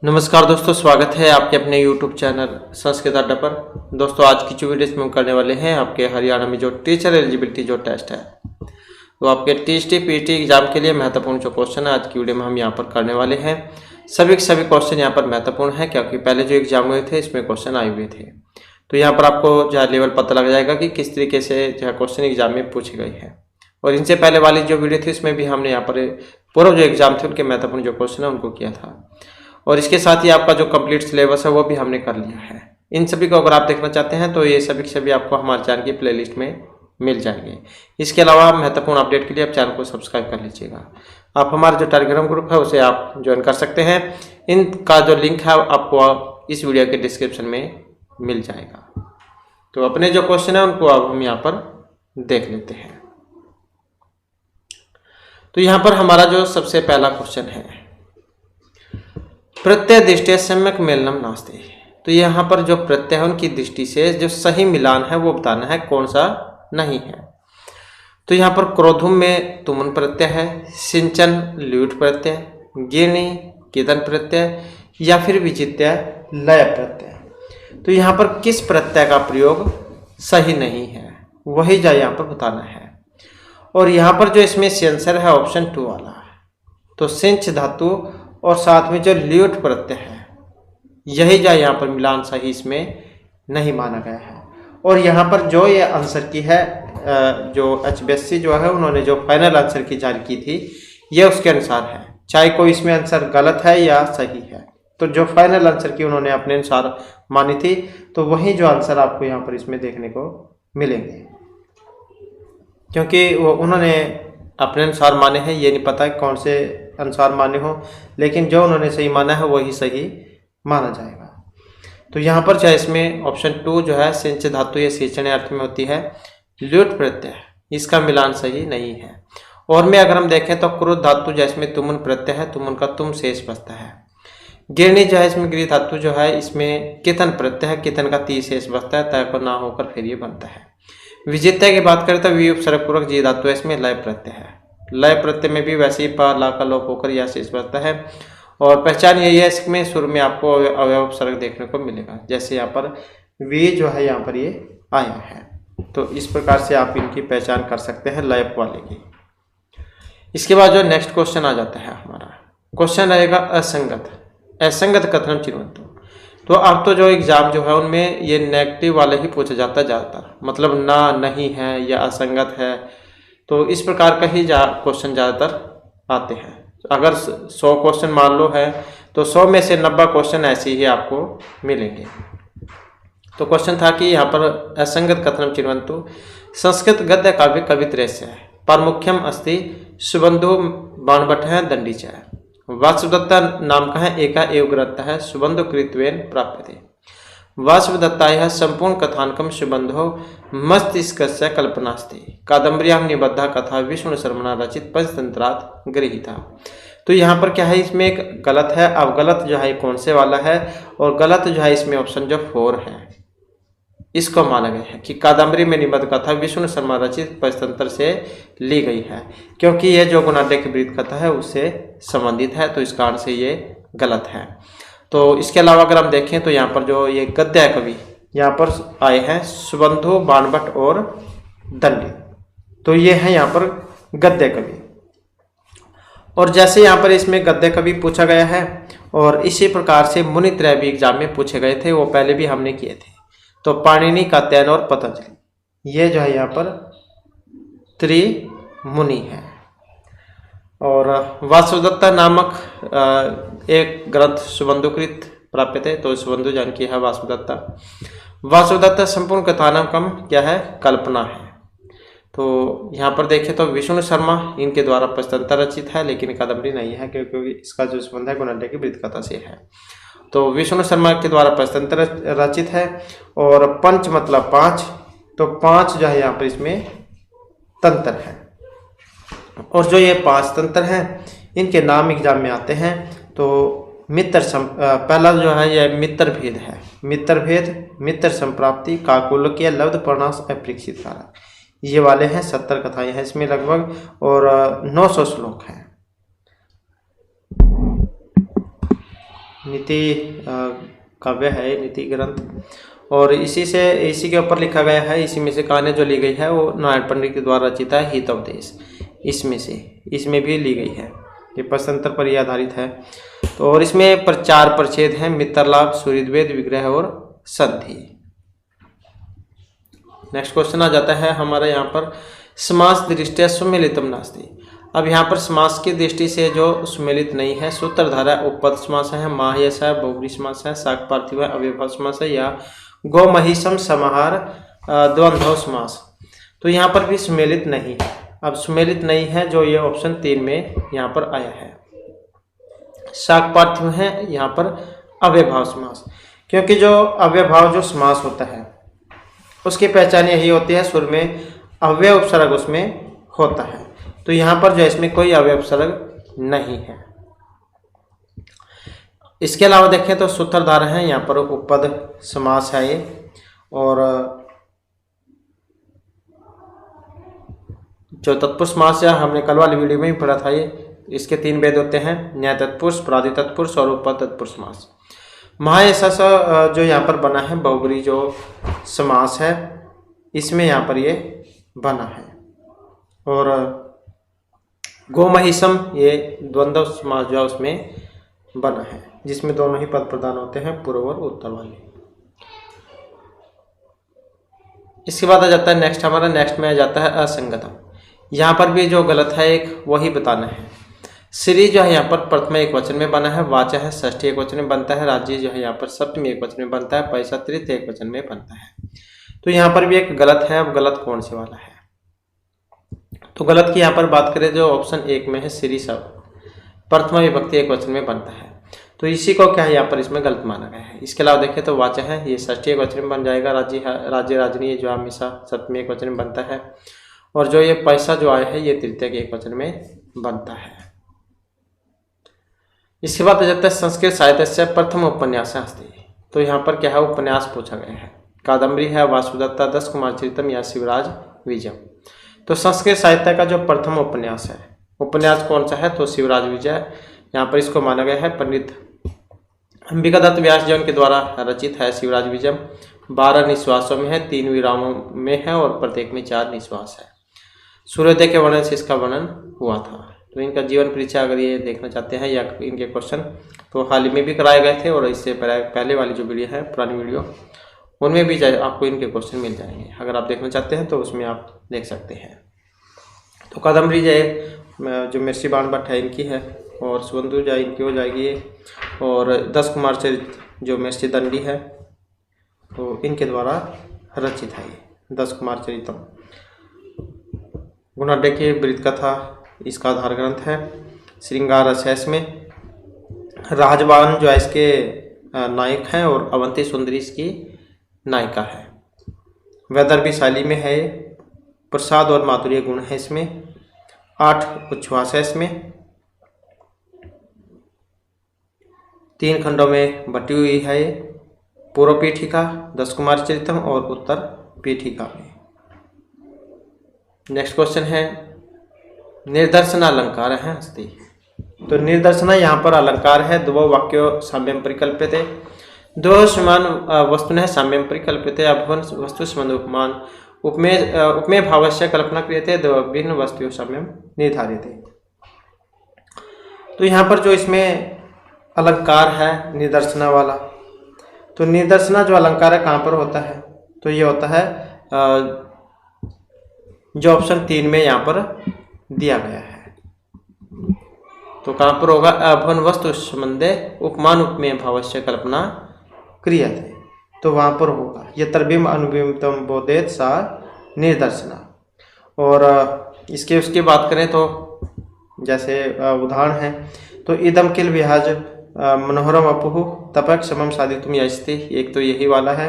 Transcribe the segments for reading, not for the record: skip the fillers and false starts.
नमस्कार दोस्तों, स्वागत है आपके अपने YouTube चैनल संस्कृत अड्डा पर। दोस्तों, आज की जो वीडियो में हम करने वाले हैं आपके हरियाणा में जो टीचर एलिजिबिलिटी जो टेस्ट है, तो आपके टीएसटी पीटी एग्जाम के लिए महत्वपूर्ण जो क्वेश्चन है आज की वीडियो में हम यहाँ पर करने वाले हैं। सभी के सभी क्वेश्चन यहाँ पर महत्वपूर्ण है क्योंकि पहले जो एग्जाम हुए थे इसमें क्वेश्चन आए हुए थे। तो यहाँ पर आपको जो है लेवल पता लग जाएगा कि किस तरीके से जो है क्वेश्चन एग्जाम में पूछे गए हैं। और इनसे पहले वाली जो वीडियो थी इसमें भी हमने यहाँ पर पूर्व जो एग्जाम थे उनके महत्वपूर्ण जो क्वेश्चन है उनको किया था। और इसके साथ ही आपका जो कंप्लीट सिलेबस है वो भी हमने कर लिया है। इन सभी को अगर आप देखना चाहते हैं तो ये सभी के सभी आपको हमारे चैनल की प्लेलिस्ट में मिल जाएंगे। इसके अलावा महत्वपूर्ण अपडेट के लिए आप चैनल को सब्सक्राइब कर लीजिएगा। आप हमारा जो टेलीग्राम ग्रुप है उसे आप ज्वाइन कर सकते हैं। इनका जो लिंक है आपको इस वीडियो के डिस्क्रिप्शन में मिल जाएगा। तो अपने जो क्वेश्चन है उनको अब हम यहाँ पर देख लेते हैं। तो यहाँ पर हमारा जो सबसे पहला क्वेश्चन है, प्रत्यय दृष्टि सम्यक मेलनम नास्ति। तो यहाँ पर जो प्रत्यय है उनकी दृष्टि से जो सही मिलान है वो बताना है, कौन सा नहीं है। तो यहाँ पर क्रोधुम में तुमन प्रत्यय है, सिंचन ल्यूट प्रत्यय, गिरणी कितन प्रत्यय या फिर विचित्य लय प्रत्यय। तो यहाँ पर किस प्रत्यय का प्रयोग सही नहीं है वही जा यहाँ पर बताना है। और यहाँ पर जो इसमें आंसर है ऑप्शन 2 वाला, तो सिंच धातु और साथ में जो ल्यूट प्रत्यय है यही जा यहाँ पर मिलान सही इसमें नहीं माना गया है। और यहाँ पर जो ये आंसर की है जो HBSC जो है उन्होंने जो फाइनल आंसर की जारी की थी ये उसके अनुसार है, चाहे कोई इसमें आंसर गलत है या सही है। तो जो फाइनल आंसर की उन्होंने अपने अनुसार मानी थी तो वही जो आंसर आपको यहाँ पर इसमें देखने को मिलेंगे, क्योंकि वो उन्होंने अपने अनुसार माने हैं। ये नहीं पता कौन से अनुसार माने हो, लेकिन जो उन्होंने सही माना है वही सही माना जाएगा। तो यहाँ पर चाहे इसमें ऑप्शन 2 जो है सिंच धातु या सिंचन अर्थ में होती है, ल्यूट प्रत्यय इसका मिलान सही नहीं है। और में अगर हम देखें तो क्रोध धातु जिसमें तुमुन प्रत्यय है, तुमुन का तुम शेष बचता है। गिरणी जो है इसमें गिरी धातु जो है इसमें कितन प्रत्यय है, कितन का ती शेष बचता है, तय को ना होकर फिर ये बनता है। विजित्य की बात करें तो वी उपसर्ग पूर्वक जी धातु है, इसमें लय प्रत्यय है। लय प्रत्यय में भी वैसे ही पा ला का लोप होकर या शेष बचता है। और पहचान यही है, इसमें शुरू में आपको अवयव उपसर्ग देखने को मिलेगा, जैसे यहाँ पर वी जो है यहाँ पर ये आया है। तो इस प्रकार से आप इनकी पहचान कर सकते हैं लय वाले की। इसके बाद जो नेक्स्ट क्वेश्चन आ जाता है हमारा, क्वेश्चन रहेगा असंगत। असंगत कथनम चिन्वन्तु। तो अब तो जो एग्जाम जो है उनमें ये नेगेटिव वाले ही पूछा जाता है ज़्यादातर, मतलब ना, नहीं है या असंगत है। तो इस प्रकार का ही क्वेश्चन ज़्यादातर आते हैं। अगर 100 क्वेश्चन मान लो है तो 100 में से 90 क्वेश्चन ऐसे ही आपको मिलेंगे। तो क्वेश्चन था कि यहाँ पर असंगत कथनम चिन्वन्तु। संस्कृत गद्य काव्य कवित्रयस्य प्रामुख्यम अस्ति सुबंधु बाणभट्ट है दंडी च वासुदत्ता नाम का है एका एव ग्रंथ है सुबंधु कृत्वेन प्राप्यते। वासुदत्तायाः संपूर्ण कथानकम सुबंधो मस्तिष्कस्य कल्पनास्ति कादम्बर्यां निबद्धा कथा विष्णु शर्मणा रचित पंचतंत्रात् गृहीता। तो यहाँ पर क्या है, इसमें एक गलत है। अब गलत जो है कौन से वाला है, और गलत जो है इसमें ऑप्शन जो 4 है इसको माना गया है कि कादम्बरी में निबद्ध कथा विष्णु शर्मा रचित पंचतंत्र से ली गई है, क्योंकि यह जो गुणाढ्य की वृत्त कथा है उससे संबंधित है। तो इस कारण से ये गलत है। तो इसके अलावा अगर हम देखें तो यहाँ पर जो ये गद्य कवि यहाँ पर आए हैं सुबंधु बाणभट्ट और दंडी, तो ये है यहाँ पर गद्य कवि। और जैसे यहाँ पर इसमें गद्य कवि पूछा गया है और इसी प्रकार से मुनित्रय भी एग्जाम में पूछे गए थे, वो पहले भी हमने किए थे। तो पाणिनि, कात्यायन और पतंजलि ये जो है यहाँ पर त्रिमुनि है। और वासुदत्ता नामक एक ग्रंथ सुबंधुकृत प्राप्त है, तो सुबंधु जान की है वासुदत्ता। वासुदत्ता संपूर्ण कथानकम क्या है, कल्पना है। तो यहाँ पर देखें तो विष्णु शर्मा इनके द्वारा पंचतंत्र रचित है, लेकिन कादम्बरी नहीं है क्योंकि इसका जो संबंध है गुणाढ्य की वृत्त कथा से है। तो विष्णु शर्मा के द्वारा पंचतंत्र रचित है। और पंच मतलब 5, तो 5 जो है यहाँ पर इसमें तंत्र है। और जो ये 5 तंत्र हैं इनके नाम एग्जाम में आते हैं। तो मित्र पहला जो है यह मित्र भेद है, मित्र भेद, मित्र संप्राप्ति, काकुल्य, लब्ध प्रणाश, अपरीक्षित कारक, ये वाले हैं। 70 कथाएं हैं इसमें लगभग, और 900 श्लोक हैं। नीति काव्य है, नीति ग्रंथ, और इसी के ऊपर लिखा गया है। इसी में से कहानी जो ली गई है वो नारायण पंडित के द्वारा रचित है हितोपदेश, इसमें भी ली गई है। ये प्रश्नोत्तर पर ही आधारित है। तो और इसमें पर 4 परिच्छेद हैं, मित्रलाभ, सूर्यद्वैत, विग्रह और संधि। नेक्स्ट क्वेश्चन आ जाता है हमारा यहाँ पर, समास दृष्टया सुमेलितम नास्ति। अब यहाँ पर समास की दृष्टि से जो सुमेलित नहीं है, सूत्रधार है, उपपद समास है, माह्यस है, बहुव्रीहि समास है, शाक पार्थिव है, अव्ययभाव समास है, या गोमहिषम समाहार द्वंद्व समास। तो यहाँ पर भी सुमेलित नहीं है। अब सुमेलित नहीं है जो ये ऑप्शन 3 में यहाँ पर आया है। शाक पार्थिव है यहाँ पर अव्ययभाव समास, क्योंकि जो अव्ययभाव जो समास होता है उसकी पहचान यही होती है सुर में अव्यय उपसर्ग उसमें होता है। तो यहाँ पर जो इसमें कोई अव्यय उपसर्ग नहीं है। इसके अलावा देखें तो सूत्रधार हैं, यहाँ पर उपपद समास है ये, और जो तत्पुरुष समास है हमने कल वाली वीडियो में भी पढ़ा था। ये इसके 3 भेद होते हैं, न्याय तत्पुरुष, पराधि तत्पुरुष और उपपद तत्पुरुष समास। महायसा जो यहाँ पर बना है बहुव्रीहि जो समास है, इसमें यहाँ पर ये बना है। और गोमहिषम ये द्वंद्व समास जो उसमें बना है, जिसमें दोनों ही पद प्रदान होते हैं, पूर्व और उत्तर वाले। इसके बाद आ जाता है नेक्स्ट में आ जाता है असंगतम। यहाँ पर भी जो गलत है एक वही बताना है। श्री जो है यहाँ पर प्रथमा एक वचन में बना है, वाचा है षष्ठी एक वचन में बनता है, राज्य जो है यहाँ पर सप्तमी एक वचन में बनता है, पैसा तृतीय एक वचन में बनता है। तो यहाँ पर भी एक गलत है। अब गलत कौन से वाला है? तो गलत की यहाँ पर बात करें जो ऑप्शन 1 में है, श्री शब्द प्रथमा विभक्ति एक वचन में बनता है, तो इसी को क्या है यहाँ पर इसमें गलत माना गया है। इसके अलावा देखें तो वाचा है ये षष्ठी एक वचन में बन जाएगा, राज्य राजनी जो हमेशा सप्तमी एक वचन में बनता है, और जो ये पैसा जो आया है ये तृतीय के एक वचन में बनता है। इसके बाद आ जाता है संस्कृत साहित्य से प्रथम उपन्यास अस्ति। तो यहाँ पर क्या है, उपन्यास पूछा गया है। कादम्बरी है, वासुदत्ता, 10 कुमार चरितम या शिवराज विजय। तो संस्कृत साहित्य का जो प्रथम उपन्यास है, उपन्यास कौन सा है? तो शिवराज विजय। यहाँ पर इसको माना गया है पंडित अंबिका दत्त व्यास जी के द्वारा रचित है शिवराज विजय। 12 निश्वासों में है, 3 विरामों में है और प्रत्येक में 4 निश्वास है। सूर्योदय के वर्णन से इसका वर्णन हुआ था। तो इनका जीवन परिचय अगर ये देखना चाहते हैं या इनके क्वेश्चन तो हाल ही में भी कराए गए थे, और इससे पहले वाली जो वीडियो है पुरानी वीडियो उनमें भी आपको इनके क्वेश्चन मिल जाएंगे। अगर आप देखना चाहते हैं तो उसमें आप देख सकते हैं। तो कादम्बरी जय जो महर्षि बाण भट्ट है इनकी है, और सुबंधु जय इनकी हो जाएगी ये, और 10 कुमार चरित जो महर्षि दंडी है तो इनके द्वारा रचित है ये 10 कुमार चरितम। गुणाढ्य की वृत्त कथा इसका आधार ग्रंथ है। श्रृंगार रस है इसमें। राजबान जो है इसके नायक हैं, और अवंती सुंदरी इसकी नायिका है। वैदर्भी शैली में है। प्रसाद और माधुर्य गुण है इसमें। 8 उच्छ्वास है इसमें। 3 खंडों में बटी हुई है। पूर्व पीठिका, 10 कुमार चरितम, और उत्तर पीठिका में। नेक्स्ट क्वेश्चन है निर्दर्शन अलंकार है अस्ति। तो निर्दर्शन यहाँ पर अलंकार है। 2 वाक्यों साम्यम परिकल्प्यते, 2 समान वस्तु है साम्यम परिकल्प्यते, अभवन वस्तु संबंध उपमान उपमेय भावस्य कल्पना क्रियते, 2 भिन्न वस्तु साम्यम निर्धारिते। तो यहाँ पर जो इसमें अलंकार है निदर्शना वाला, तो निदर्शना जो अलंकार है कहाँ पर होता है? तो ये होता है जो ऑप्शन 3 में यहाँ पर दिया गया है। तो कहाँ पर होगा? अभवन वस्तु संबंधे उपमान उपमेय भावस्य कल्पना क्रियते, तो वहाँ पर होगा यतर्बिंब अनुबिंबितम बोधेत सा निर्दर्शना। और इसके उसकी बात करें तो जैसे उदाहरण है, तो इदम किल विहाज मनोहरम अपुहु तपक समम साधितुम यस्ति, एक तो यही वाला है।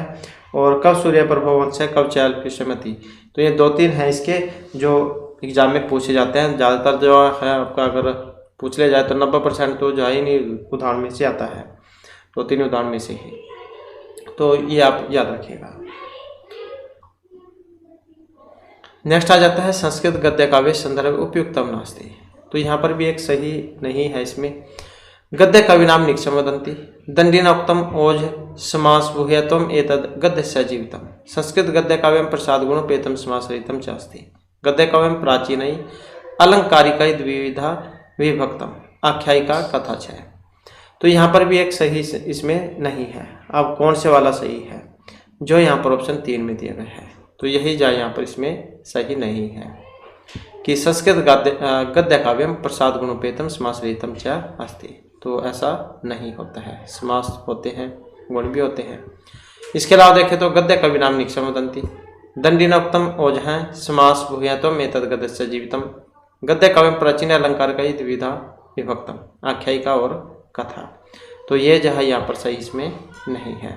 और कब सूर्य प्रभवंश है, कब चैल पिशमति। तो ये 2-3 हैं इसके जो एग्जाम में पूछे जाते हैं। ज़्यादातर जो है आपका अगर पूछ लिया जाए तो 90% तो जो है नहीं उदाहरण में से आता है, 2-3 उदाहरण में से ही। तो ये आप याद रखिएगा। नेक्स्ट आ जाता है संस्कृत गद्य काव्य संदर्भ उपयुक्तम नास्ति। तो यहाँ पर भी एक सही नहीं है इसमें। गद्य कविनाम निक्षम वदन्ति। दंडिनोक्तम ओज समास भूयत्वम एतद् गद्यस्य जीवितम। संस्कृत गद्य काव्यम प्रसाद गुणोपेतम समासरितम च अस्ति। गद्य काव्यम प्राचीनई अलंकारिकई द्विविधा विभक्तम आख्यायिका कथा छ। तो यहाँ पर भी एक सही इसमें नहीं है। अब कौन से वाला सही है? जो यहाँ पर ऑप्शन 3 में दिए गए हैं, तो यही जाए यहाँ पर इसमें सही नहीं है कि संस्कृत गद्य काव्यम प्रसाद गुणोपेतम समासरितम च अस्ति। तो ऐसा नहीं होता है, समास होते हैं, गुण भी होते हैं। इसके अलावा देखें तो गद्य कविनाम निक्षम वदन्ति। दंडिनोक्तम ओज है समास भूयत्वम एतद् गद्यस्य जीवितम। गद्य काव्यम प्राचीन अलंकार का द्विविधा विभक्तम आख्यायिका और कथा। तो ये जो है यहाँ पर सही इसमें नहीं है।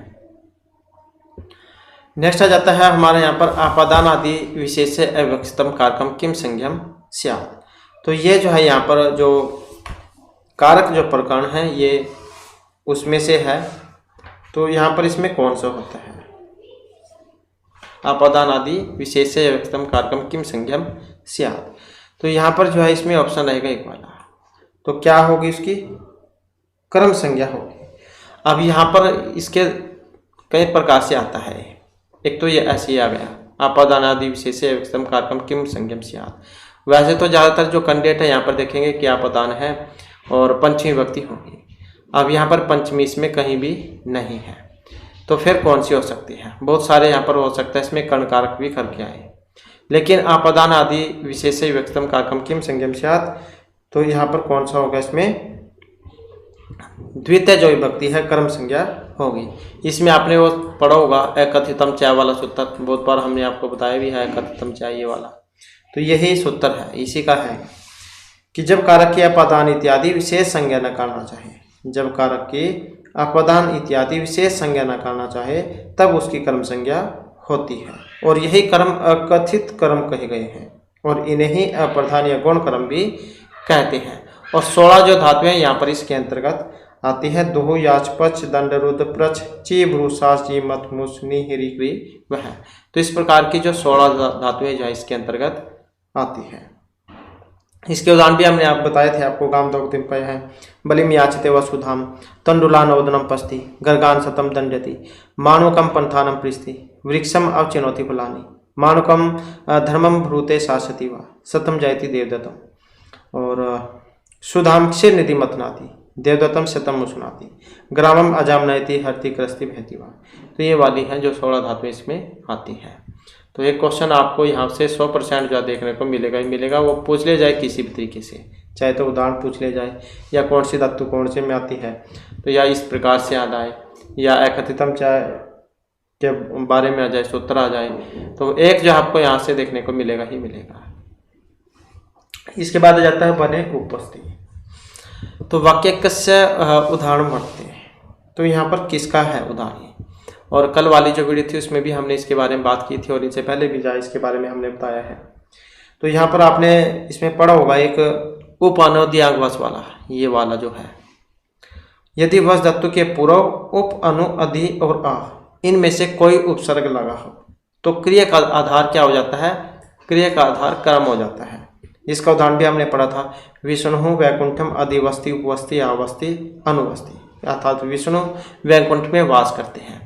नेक्स्ट आ जाता है हमारे यहाँ पर आपादान आदि विशेष अविवक्षितम कारकम किम संज्ञम स्यात्। तो ये जो है यहाँ पर जो कारक जो प्रकरण है ये उसमें से है। तो यहाँ पर इसमें कौन सा होता है? आपादान आदि विशेष अविवक्षितम कारकम किम संज्ञम स्यात्। तो यहाँ पर जो है इसमें ऑप्शन रहेगा एक वाला। तो क्या होगी इसकी? कर्म संज्ञा होगी। अब यहाँ पर इसके कई प्रकार से आता है। एक तो ये ऐसे ही आ गया, आपादान आदि विशेष अविवक्षितम कारकम किम संज्ञम स्यात्। वैसे तो ज़्यादातर जो कैंडिडेट है यहाँ पर देखेंगे कि आपादान है और पंचमी विभक्ति होगी। अब यहाँ पर पंचमी इसमें कहीं भी नहीं है, तो फिर कौन सी हो सकती है? बहुत सारे यहाँ पर हो सकता है, इसमें कर्ण कारक भी करके आए। लेकिन आपादान आदि विशेष विभक्तिम कारकम किम संज्ञम स्यात्, तो यहाँ पर कौन सा होगा? इसमें द्वितीय जो विभक्ति है कर्म संज्ञा होगी। इसमें आपने वो पढ़ा होगा एकथितम च वाला सूत्र, बहुत बार हमने आपको बताया भी है एकथितम च ये वाला। तो यही सूत्र है, इसी का है कि जब कारक की अपादान इत्यादि विशेष संज्ञा न करना चाहे, जब कारक की अपादान इत्यादि विशेष संज्ञा न करना चाहे तब उसकी कर्म संज्ञा होती है। और यही कर्म अकथित कर्म कहे गए हैं और इन्हें ही अप्रधान या गौण कर्म भी कहते हैं। और 16 जो धातुएं यहाँ पर इसके अंतर्गत आती है, दोहु याच पच दंड रुद्र प्रच ची भ्रूसास जी मत मुस नी हिरी क्री वह। तो इस प्रकार की जो 16 धातुएं जो है इसके अंतर्गत आती है। इसके उदाहरण भी हमने आप बताए थे आपको। गाम दौगतिम्पय है बलिम याचते वसुधाम तंडुला नवोदनम पस्ति गर्गान सतम दंडति मानुकम पंथानम प्रिस्ति वृक्षम अवचिनोति फलानी मानुकम धर्मम भ्रूते शासति वा सतम जयति देवदत्तम और सुधाम क्षीर निधि मतनाति देवदत्तम शतम मुसुनाति ग्रामम अजाम नयति हरति क्रस्ति भयति वा। तो ये वाली है जो 16 धातुएं इसमें आती हैं। तो एक क्वेश्चन आपको यहाँ से 100% जो देखने को मिलेगा ही मिलेगा, वो पूछ ले जाए किसी भी तरीके से, चाहे तो उदाहरण पूछ ले जाए या कौन सी धातु कौन से में आती है, तो या इस प्रकार से आ जाए या एकथितम चाहे के बारे में आ जाए, सूत्र आ जाए, तो एक जो आपको यहाँ से देखने को मिलेगा ही मिलेगा। इसके बाद आ जाता है बने उपस्थिति। तो वाक्य कस्य उदाहरण बढ़ते हैं। तो यहाँ पर किसका है उदाहरण? और कल वाली जो वीडियो थी उसमें भी हमने इसके बारे में बात की थी और इनसे पहले भी जाए इसके बारे में हमने बताया है। तो यहाँ पर आपने इसमें पढ़ा होगा एक उप अनुदियांग वश वाला, ये वाला जो है, यदि वश धातु के पूर्व उप अनु अधि और आ इनमें से कोई उपसर्ग लगा हो तो क्रिया का आधार क्या हो जाता है? क्रिया का आधार कर्म हो जाता है। इसका उदाहरण भी हमने पढ़ा था, विष्णु वैकुंठम अधिवस्ति उपवस्ति आवस्ति अनुवस्ति, अर्थात विष्णु वैकुंठ में वास करते हैं।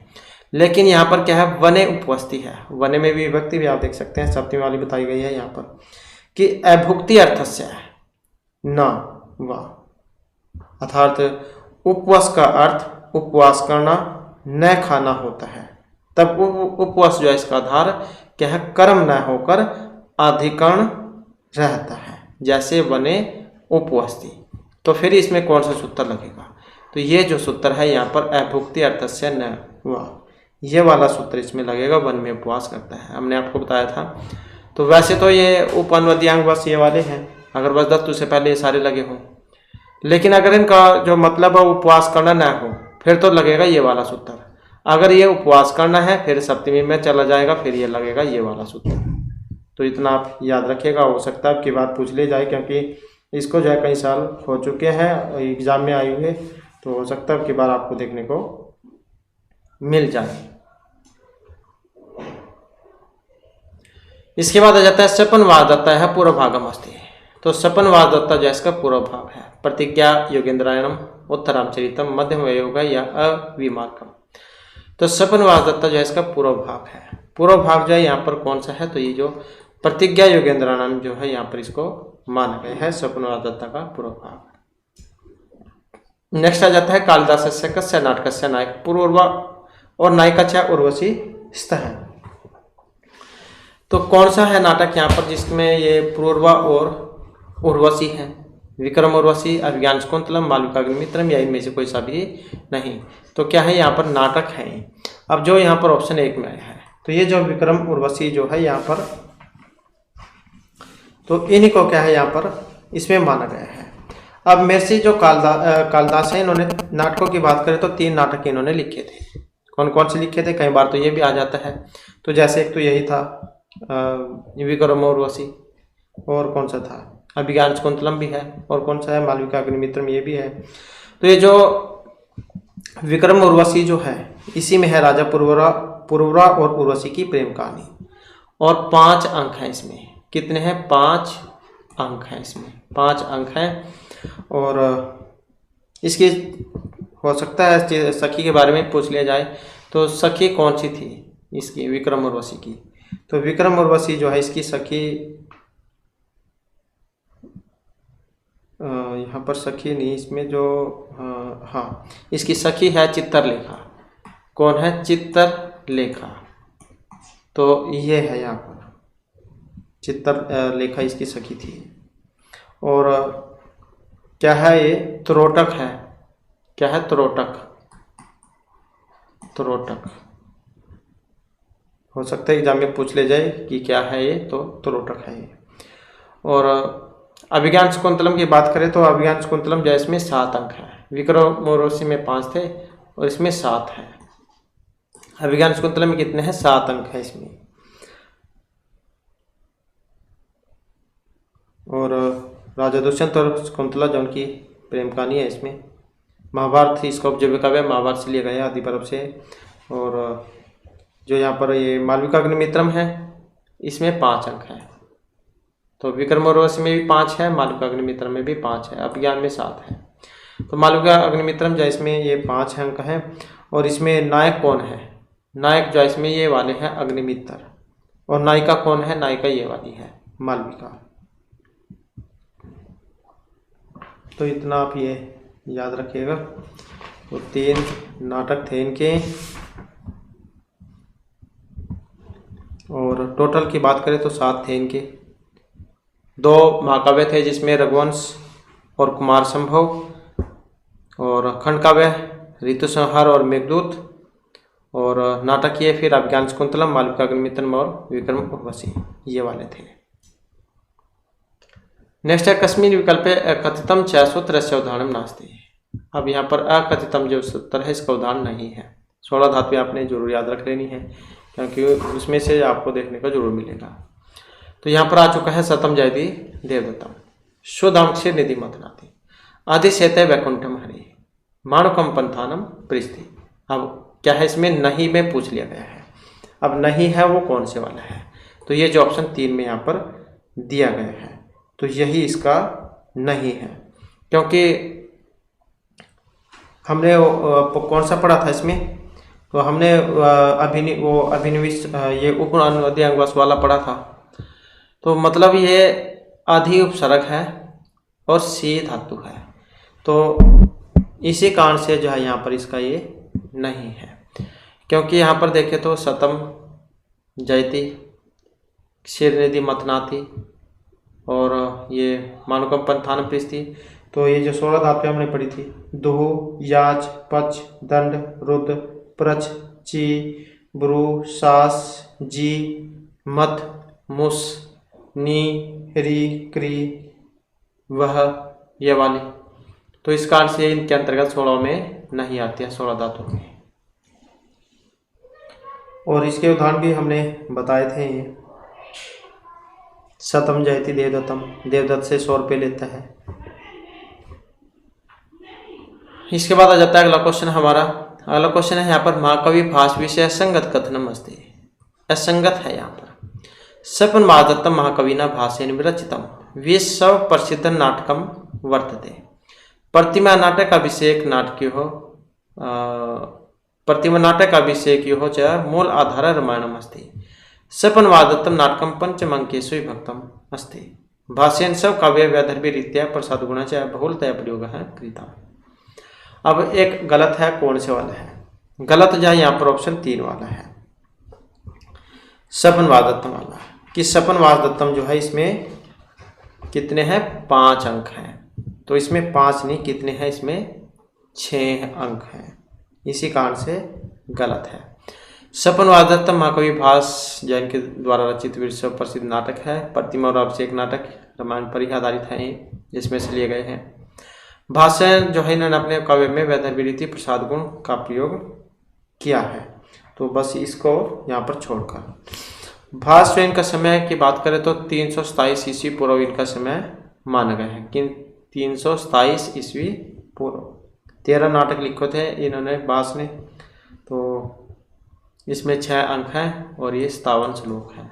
लेकिन यहाँ पर क्या है? वने उपवस्ति है। वने में भी विभक्ति भी आप देख सकते हैं, सप्तमी वाली बताई गई है यहाँ पर कि अभुक्ति अर्थस्य है न वा, अर्थात उपवास का अर्थ उपवास करना न खाना होता है। तब उपवास जो है इसका आधार क्या है? कर्म न होकर अधिकरण रहता है, जैसे वने उपवस्ति। तो फिर इसमें कौन सा सूत्र लगेगा? तो ये जो सूत्र है यहाँ पर अभुक्ति अर्थस्य न वा, ये वाला सूत्र इसमें लगेगा। वन में उपवास करता है, हमने आपको बताया था। तो वैसे तो ये उप अनुदियांग वश ये वाले हैं, अगर वश धातु से पहले ये सारे लगे हों, लेकिन अगर इनका जो मतलब है उपवास करना ना हो फिर तो लगेगा ये वाला सूत्र। अगर ये उपवास करना है फिर सप्तमी में चला जाएगा, फिर ये लगेगा ये वाला सूत्र। तो इतना आप याद रखिएगा। हो सकता है आपकी बात पूछ ले जाए, क्योंकि इसको जो है कई साल हो चुके हैं, एग्जाम में आई हुए, तो हो सकता है आपकी बार आपको देखने को मिल जाए। इसके बाद आ जाता है सपन वाद आता है पूर्व भागम अस्ति। तो सपन वार्धता जो है इसका पूर्व भाग है। प्रतिज्ञा योगेंद्रायणम, उत्तरामचरितम, मध्यम योग या अविमार्गम। तो सपन वार्धता जो है इसका पूर्व भाग है। पूर्व भाग जो है यहाँ पर कौन सा है, तो ये जो प्रतिज्ञा योगेंद्रायणम जो है यहाँ पर इसको माना गया है सपन वार्धता का पूर्व भाग। नेक्स्ट आ जाता है कालिदासस्य कस्य नाटकस्य नायक पूर्ववा और नायिका च उर्वशी स्तः। तो कौन सा है नाटक यहाँ पर जिसमें ये पूर्वा और उर्वशी है? विक्रम उर्वशी, अभिज्ञान शाकुंतलम, मालविकाग्निमित्रम या इनमें से कोई सा भी नहीं। तो क्या है यहाँ पर नाटक है। अब जो यहाँ पर ऑप्शन 1 में आया है, तो ये जो विक्रम उर्वशी जो है यहाँ पर, तो इन्हीं को क्या है यहाँ पर इसमें माना गया है। अब महर्षि जो कालिदास है, इन्होंने नाटकों की बात करें तो 3 नाटक इन्होंने लिखे थे। कौन कौन से लिखे थे? कई बार तो ये भी आ जाता है। तो जैसे एक तो यही था विक्रम उर्वशी, और कौन सा था अभिज्ञान शाकुंतलम भी है, और कौन सा है मालविकाग्निमित्रम, ये भी है। तो ये जो विक्रम उर्वशी जो है इसी में है राजा पुरवरा और उर्वशी की प्रेम कहानी, और 5 अंक हैं इसमें। कितने हैं? 5 अंक हैं इसमें, 5 अंक हैं। और इसकी हो सकता है सखी के बारे में पूछ लिया जाए, तो सखी कौन सी थी इसकी, विक्रम उर्वशी की? तो विक्रम उर्वशी जो है इसकी सखी, यहाँ पर सखी नहीं, इसमें जो हाँ इसकी सखी है चित्रलेखा। कौन है? चित्रलेखा। तो ये है यहाँ पर चित्रलेखा इसकी सखी थी। और क्या है ये? त्रोटक है। क्या है? त्रोटक। त्रोटक हो सकता है एग्जाम में पूछ ले जाए कि क्या है ये, तो त्रोटक है ये। और अभिज्ञान शाकुंतलम की बात करें तो अभिज्ञान शाकुंतलम जो इसमें 7 अंक है। विक्रम उर्वशी में 5 थे और इसमें 7 है। अभिज्ञान शाकुंतलम में कितने हैं? 7 अंक है इसमें। और राजा दुष्यंत और शकुंतला जो उनकी प्रेम कहानी है इसमें। महाभारत इसका उपजीव्य काव्य महाभारत से लिया गया आदि पर्व से। और जो यहाँ पर ये मालविकाग्निमित्रम है इसमें 5 अंक है। तो विक्रम उर्वशी में भी 5 है, मालविकाग्निमित्रम में भी 5 है, अभिज्ञान में 7 है। तो मालविकाग्निमित्रम जो इसमें ये 5 अंक हैं। और इसमें नायक कौन है? नायक जो इसमें ये वाले हैं अग्निमित्र, और नायिका कौन है? नायिका ये वाली है मालविका। तो इतना आप ये याद रखिएगा। तो 3 नाटक थे इनके, और टोटल की बात करें तो 7 थे इनके। 2 महाकाव्य थे जिसमें रघुवंश और कुमार संभव, और खंड काव्य ऋतु संहार और मेघदूत, और नाटक ये फिर अभिज्ञान शाकुंतलम, मालविकाग्निमित्रम और विक्रम उर्वशी, ये वाले थे। नेक्स्ट है कस्मिन् विकल्पे अकथितम च सूत्रस्य उदाहरणं नास्ति। अब यहाँ पर अकथितम जो सूत्र है इसका उदाहरण नहीं है। 16 धातुएं आपने जरूर याद रख लेनी है, क्योंकि उसमें से आपको देखने का जरूर मिलेगा। तो यहाँ पर आ चुका है सतम जयति देवदत्तम, शुद्धांक्षी निधि मथनाति, अधिशेते वैकुंठम हरि, माणुकम पंथानम प्रिस्ति। अब क्या है इसमें? नहीं में पूछ लिया गया है। अब नहीं है वो कौन से वाला है? तो ये जो ऑप्शन 3 में यहाँ पर दिया गया है, तो यही इसका नहीं है। क्योंकि हमने कौन सा पढ़ा था इसमें? तो हमने अभिनिवेश ये उपअनुवृत्ति वाला पढ़ा था। तो मतलब ये आधि उपसर्ग है और सी धातु है, तो इसी कारण से जो है यहाँ पर इसका ये नहीं है। क्योंकि यहाँ पर देखें तो सतम जयति, क्षीरनिधि मथनाति और ये मानुकम पंथानम प्रिस्ति। तो ये जो 16 धातुएं हमने पढ़ी थी, दुह, याच, पच, दंड, रुद्र, प्रच, ची, ब्रू, सास, जी, मथ, मुस, नी, री, क्री, वह, ये वाली। तो इस कारण से इनके अंतर्गत 16 में नहीं आती है, 16 धातु में। और इसके उदाहरण भी हमने बताए थे। सतम जयति देवदत्तम, देवदत्त से 100 रुपये लेता है। इसके बाद आ जाता है अगला क्वेश्चन हमारा। अगला क्वेश्चन है यहाँ पर महाकवि भाष विषय असंगत कथनम अस्ति, असंगत है यहाँ पर। सपन मादत्तम महाकवि न भाषेन विरचितम विश्व प्रसिद्ध नाटकम वर्तते। प्रतिमा नाटक अभिषेक नाटक्यो प्रतिमा नाटक अभिषेक्यो च मूल आधार रामायणम अस्ति। सपनवादत्तम नाटकम पंचमंकेषु विभक्तम अस्ति। भाष्येन सब काव्य वैदर्भी रीत्या प्रसाद गुण च बहुलतया प्रयोग है कृता। अब एक गलत है, कौन से वाला है? गलत जो है यहाँ पर ऑप्शन 3 वाला है, सपनवादत्तम वाला। कि सपनवादत्तम जो है इसमें कितने हैं? 5 अंक हैं। तो इसमें 5 नहीं, कितने हैं? इसमें 6 अंक हैं। इसी कारण से गलत है। सपनवादत्तम महाकवि भास जैन के द्वारा रचित विश्व प्रसिद्ध नाटक है। प्रतिमा और अभिषेक नाटक रामायण पर ही आधारित है, जिसमें से लिए गए हैं। भाष्य जो है इन्होंने अपने काव्य में वैदर्भी रीति प्रसाद गुण का प्रयोग किया है। तो बस इसको यहाँ पर छोड़कर भाष्य इनका समय की बात करें तो 327 ईस्वी पूर्व इनका समय माना गया है। कि 327 ईस्वी पूर्व 13 नाटक लिखे थे इन्होंने भास ने। तो इसमें 6 अंक हैं और ये 57 श्लोक हैं।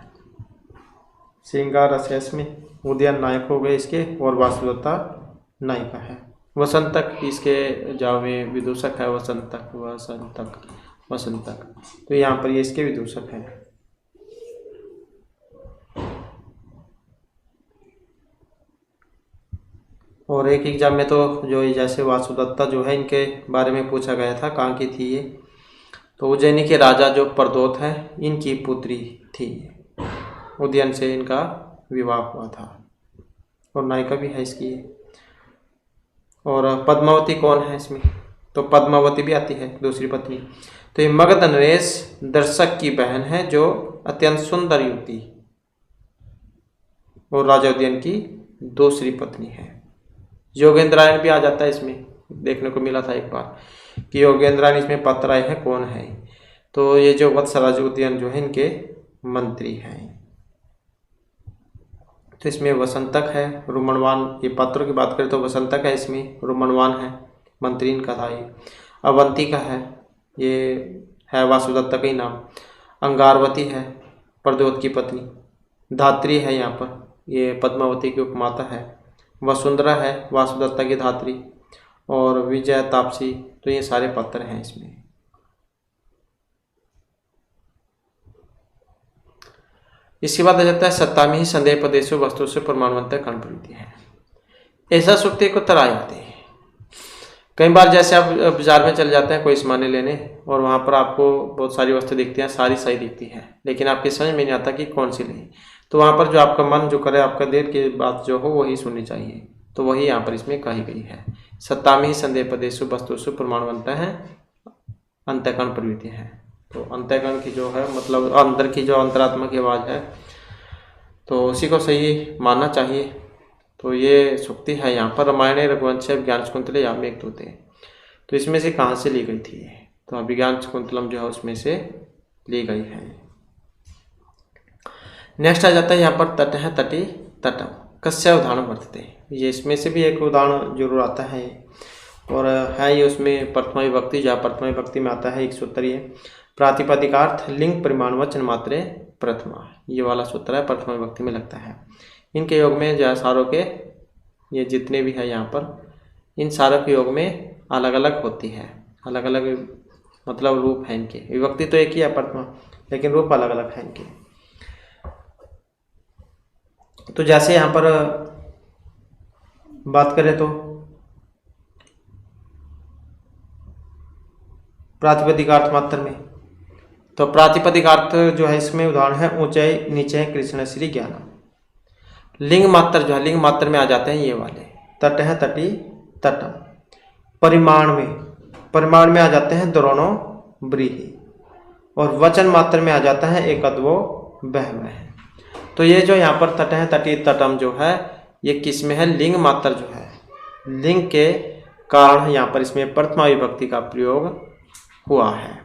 श्रृंगार रसयस में उदयन नायक हो गए इसके, और वासुदेवता नायिका है। वसंतक इसके जावे विदूषक है, वसंतक। तो यहाँ पर ये इसके विदूषक हैं। और एक एग्जाम में तो जो जैसे वासुदत्ता जो है इनके बारे में पूछा गया था, कहाँ की थी ये? तो उज्जैनी के राजा जो प्रदोत हैं इनकी पुत्री थी। उदयन से इनका विवाह हुआ था और नायिका भी है इसकी। और पद्मावती कौन है इसमें? तो पद्मावती भी आती है, दूसरी पत्नी। तो ये मगध नरेश दर्शक की बहन है जो अत्यंत सुंदर युवती और राजा उदयन की दूसरी पत्नी है। योगेंद्रायण भी आ जाता है इसमें, देखने को मिला था एक बार कि योगेंद्रायण इसमें पात्र आए हैं। कौन है? तो ये जो वत्सराज उदयन जो है इनके मंत्री हैं। तो इसमें वसंतक है, रुमणवान। ये पात्रों की बात करें तो वसंतक है, इसमें रुमणवान है, मंत्री इनका था ये। अवंतिका है, ये है वासुदत्ता का ही नाम। अंगारवती है, प्रद्योत की पत्नी। धात्री है यहाँ पर, ये पद्मावती की उपमाता है। वसुंधरा है, वासुदत्ता की धात्री। और विजय, तापसी, तो ये सारे पात्र हैं इसमें। इसके बाद आ जाता है सत्तामी ही संदेह पदेशु वस्तु से परमाणुवंत कर्ण प्रवृत्ति है। ऐसा सुक्ति को तराई आते हैं। कई बार जैसे आप बाजार में चले जाते हैं कोई सामान लेने, और वहाँ पर आपको बहुत सारी वस्तु दिखती हैं, सारी सही दिखती है, लेकिन आपकी समझ में नहीं आता कि कौन सी लें। तो वहाँ पर जो आपका मन जो करे, आपका देर की बात जो हो वही सुननी चाहिए। तो वही यहाँ पर इसमें कही गई है। सत्तामी ही संदेह पदेशु वस्तुषु प्रमाणवंत है अंतःकरण प्रवृत्ति है। तो अंतःकरण की जो है मतलब अंदर की जो अंतरात्मा की आवाज़ है, तो उसी को सही मानना चाहिए। तो ये सुक्ति है यहाँ पर रामायण रघुवंश ज्ञान शकुंतले या मेघदूते। तो इसमें से कहाँ से ली गई थी? तो अभिज्ञान शकुंतलम जो है उसमें से ली गई है। नेक्स्ट आ जाता है यहाँ पर तट है, तटी तटम कस्य उदाहरण वर्तते। ये इसमें से भी एक उदाहरण जरूर आता है, और है ये उसमें प्रथमा विभक्ति, जहाँ प्रथमा विभक्ति में आता है एक सूत्र ये प्रातिपदिकार्थ लिंग परिमाण वचन मात्रे प्रथमा, ये वाला सूत्र है, प्रथमा विभक्ति में लगता है। इनके योग में जो सारों के ये जितने भी है यहाँ पर, इन सारों के योग में अलग अलग होती है, अलग अलग मतलब रूप है इनके। विभक्ति तो एक ही है प्रथमा, लेकिन रूप अलग अलग है इनके। तो जैसे यहाँ पर बात करें तो प्रातिपदिकार्थ मात्र में, तो प्रातिपदिकार्थ जो है इसमें उदाहरण है ऊंचाई नीचे कृष्ण श्री ज्ञानम। लिंग मात्र जो है, लिंग मात्र में आ जाते हैं ये वाले तट है, तटी तटम। परिमाण में आ जाते हैं द्रोणो व्रीहि, और वचन मात्र में आ जाता है एकद्वो बहवह। तो ये जो यहाँ पर तट है, तटी तटम जो है ये किस में है? लिंग मात्र जो है, लिंग के कारण यहाँ पर इसमें प्रथमा विभक्ति का प्रयोग हुआ है।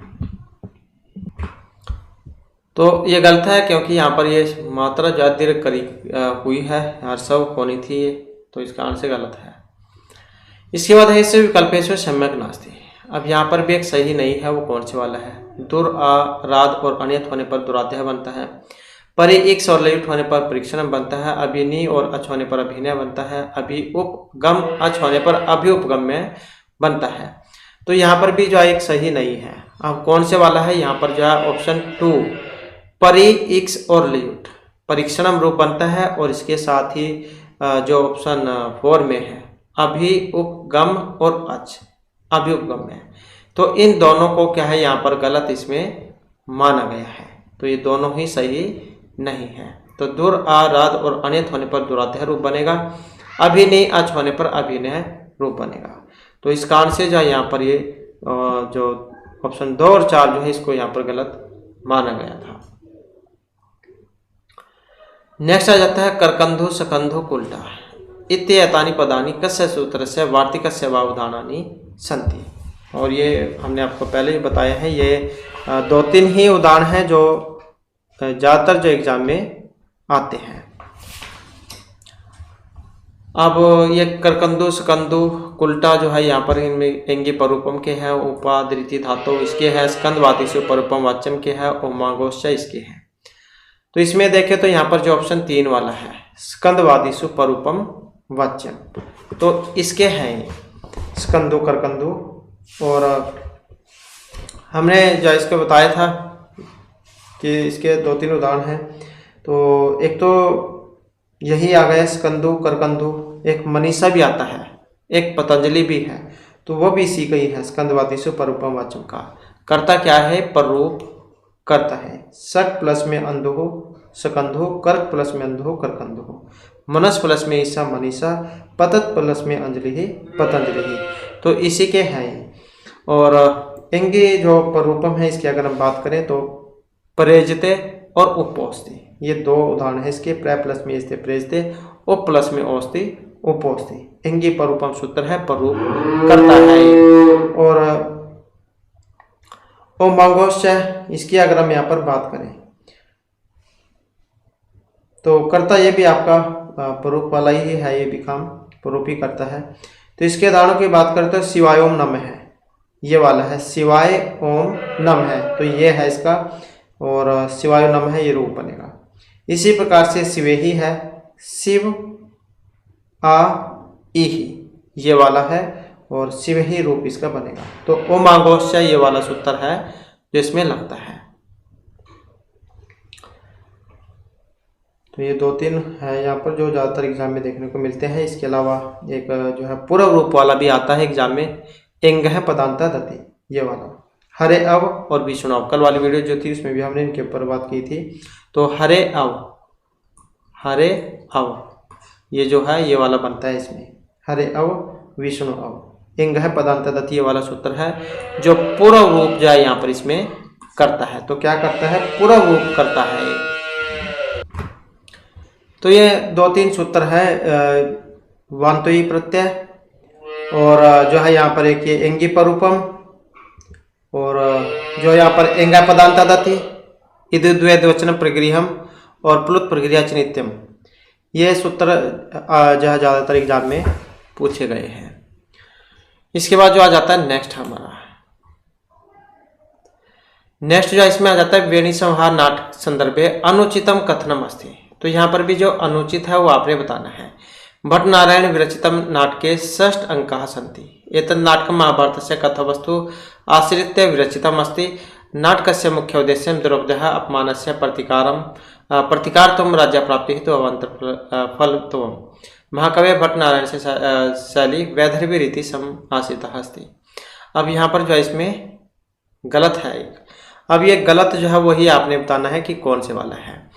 तो ये गलत है, क्योंकि यहाँ पर ये मात्रा जो दीर्घ करी हुई है, हर्षव होनी थी ये, तो इस कारण से गलत है। इसके बाद है इससे विकल्पेश्वर सम्यक नास्ति। अब यहाँ पर भी एक सही नहीं है, वो कौन से वाला है? दुर राध और अनियत होने पर दुराध्याय बनता है। परे एक और लयुट होने पर परीक्षणम बनता है, अभिनी और अच होने पर अभिनय बनता है, अभि उपगम अच होने पर अभिउपगम्य बनता है। तो यहाँ पर भी जो है एक सही नहीं है। अब कौन से वाला है, यहाँ पर जो है ऑप्शन 2 परि इक्स और लयुट परीक्षणम रूप बनता है, और इसके साथ ही जो ऑप्शन 4 में है अभि उपगम और अच अभिउपगम्य है। तो इन दोनों को क्या है यहाँ पर गलत इसमें माना गया है। तो ये दोनों ही सही नहीं है। तो दुर आ राध और अनित होने पर दुराध्याय रूप बनेगा, अभिनय अच होने पर अभिनय रूप बनेगा। तो इस कारण से जो है यहाँ पर ये जो ऑप्शन 2 और 4 जो है इसको यहाँ पर गलत माना गया था। नेक्स्ट आ जाता है करकंधु सकंधु कुल्टा इत्येतानि पदानि कस्य सूत्रस्य वार्तिकस्य वा उदाहरणानि सन्ति। और ये हमने आपको पहले ही बताया है, ये 2-3 ही उदाहरण हैं जो ज़्यादातर जो एग्जाम में आते हैं। अब ये करकंदु सकंदु कुल्टा जो है यहाँ पर इनमें एंगी परूपम के है, उपादृति धातु इसके है, स्कंदवादिशु परूपम वाच्यम के है, ओमागोश्च इसके है। तो इसमें देखें तो यहाँ पर जो ऑप्शन 3 वाला है स्कंदवादिशु परूपम वाच्यम, तो इसके हैं स्कंदु करकंदु। और हमने जो इसको बताया था कि इसके 2-3 उदाहरण हैं। तो एक तो यही आ गया स्कंदु करकंदु, एक मनीषा भी आता है, एक पतंजलि भी है, तो वो भी इसी का ही है स्कंदवादिशु परूपम वाच्यम का। कर्ता क्या है, पररूप करता है। सक प्लस में अंधो सकंधो, कर्क प्लस में अंधो करकंधो, मनस प्लस में ईसा मनीषा, पतत प्लस में अंजलि ही पतंजलि ही, तो इसी के हैं। और इंगे जो परूपम है इसकी अगर हम बात करें तो प्रेजते और उपोस्ति, ये 2 उदाहरण है इसके। प्र प्लस में स्ते प्रेजते, उप प्लस में औस्ति उपोस्ति। इंगी परूपम सूत्र है, परूप करता है। और ओमांगोश्च इसकी अगर हम यहाँ पर बात करें तो करता ये भी आपका परूप वाला ही है, ये भी काम परूप ही करता है। तो इसके उदाहरणों की बात करें तो शिवाय ओम नम है, ये वाला है शिवाय ओम नम है, तो ये है इसका। और शिवाय नम है, ये रूप बनेगा। इसी प्रकार से शिवे ही है, शिव आ इही ये वाला है, और शिव ही रूप इसका बनेगा। तो ओमांगोश्च ये वाला सूत्र है जो इसमें लगता है। तो ये 2-3 है यहाँ पर जो ज़्यादातर एग्जाम में देखने को मिलते हैं। इसके अलावा एक जो है पूर्व रूप वाला भी आता है एग्जाम में, एंग है पदांता दति, ये वाला हरे अव और विष्णु। कल वाली वीडियो जो थी उसमें भी हमने इनके ऊपर बात की थी। तो हरे अव ये जो है ये वाला बनता है इसमें, हरे अव विष्णु अव। एंग है पदांता दति ये वाला सूत्र है जो पूर्व रूप जो है यहाँ पर इसमें करता है। तो क्या करता है, पूर्व रूप करता है। तो ये 2-3 सूत्र है, वान्तोई प्रत्यय, और जो है यहाँ पर एक ये एंगी परूपम, और जो यहाँ पर एंगा पदांता दति, इद द्वैद्वचन प्रगृहम और प्लुत प्रक्रिया च नित्यम, ये सूत्र जो है ज़्यादातर एग्जाम में पूछे गए हैं। इसके बाद जो आ जाता है नेक्स्ट हमारा, नेक्स्ट जो इसमें आ जाता है वेणी संहार नाटक संदर्भे अनुचितम कथनम अस्ति। तो यहाँ पर भी जो अनुचित है वो आपने बताना है। भट्ट नारायण विरचितम नाटके 6 अंकाः सन्ति, एतत् नाटकं महाभारतस्य कथावस्तु आश्रित्य विरचितम् अस्ति। नाटकस्य मुख्य उद्देश्यं द्रौपद्याः अपमानस्य प्रतिकारार्थं राज्यप्राप्तिः हेतु अवान्तरफलत्वम्। महाकवि भट्ट नारायण से शैली वैदर्भी रीति समाश्रितः अस्ति। अब यहाँ पर जो है इसमें गलत है एक। अब ये गलत जो है वही आपने बताना है कि कौन से वाला है।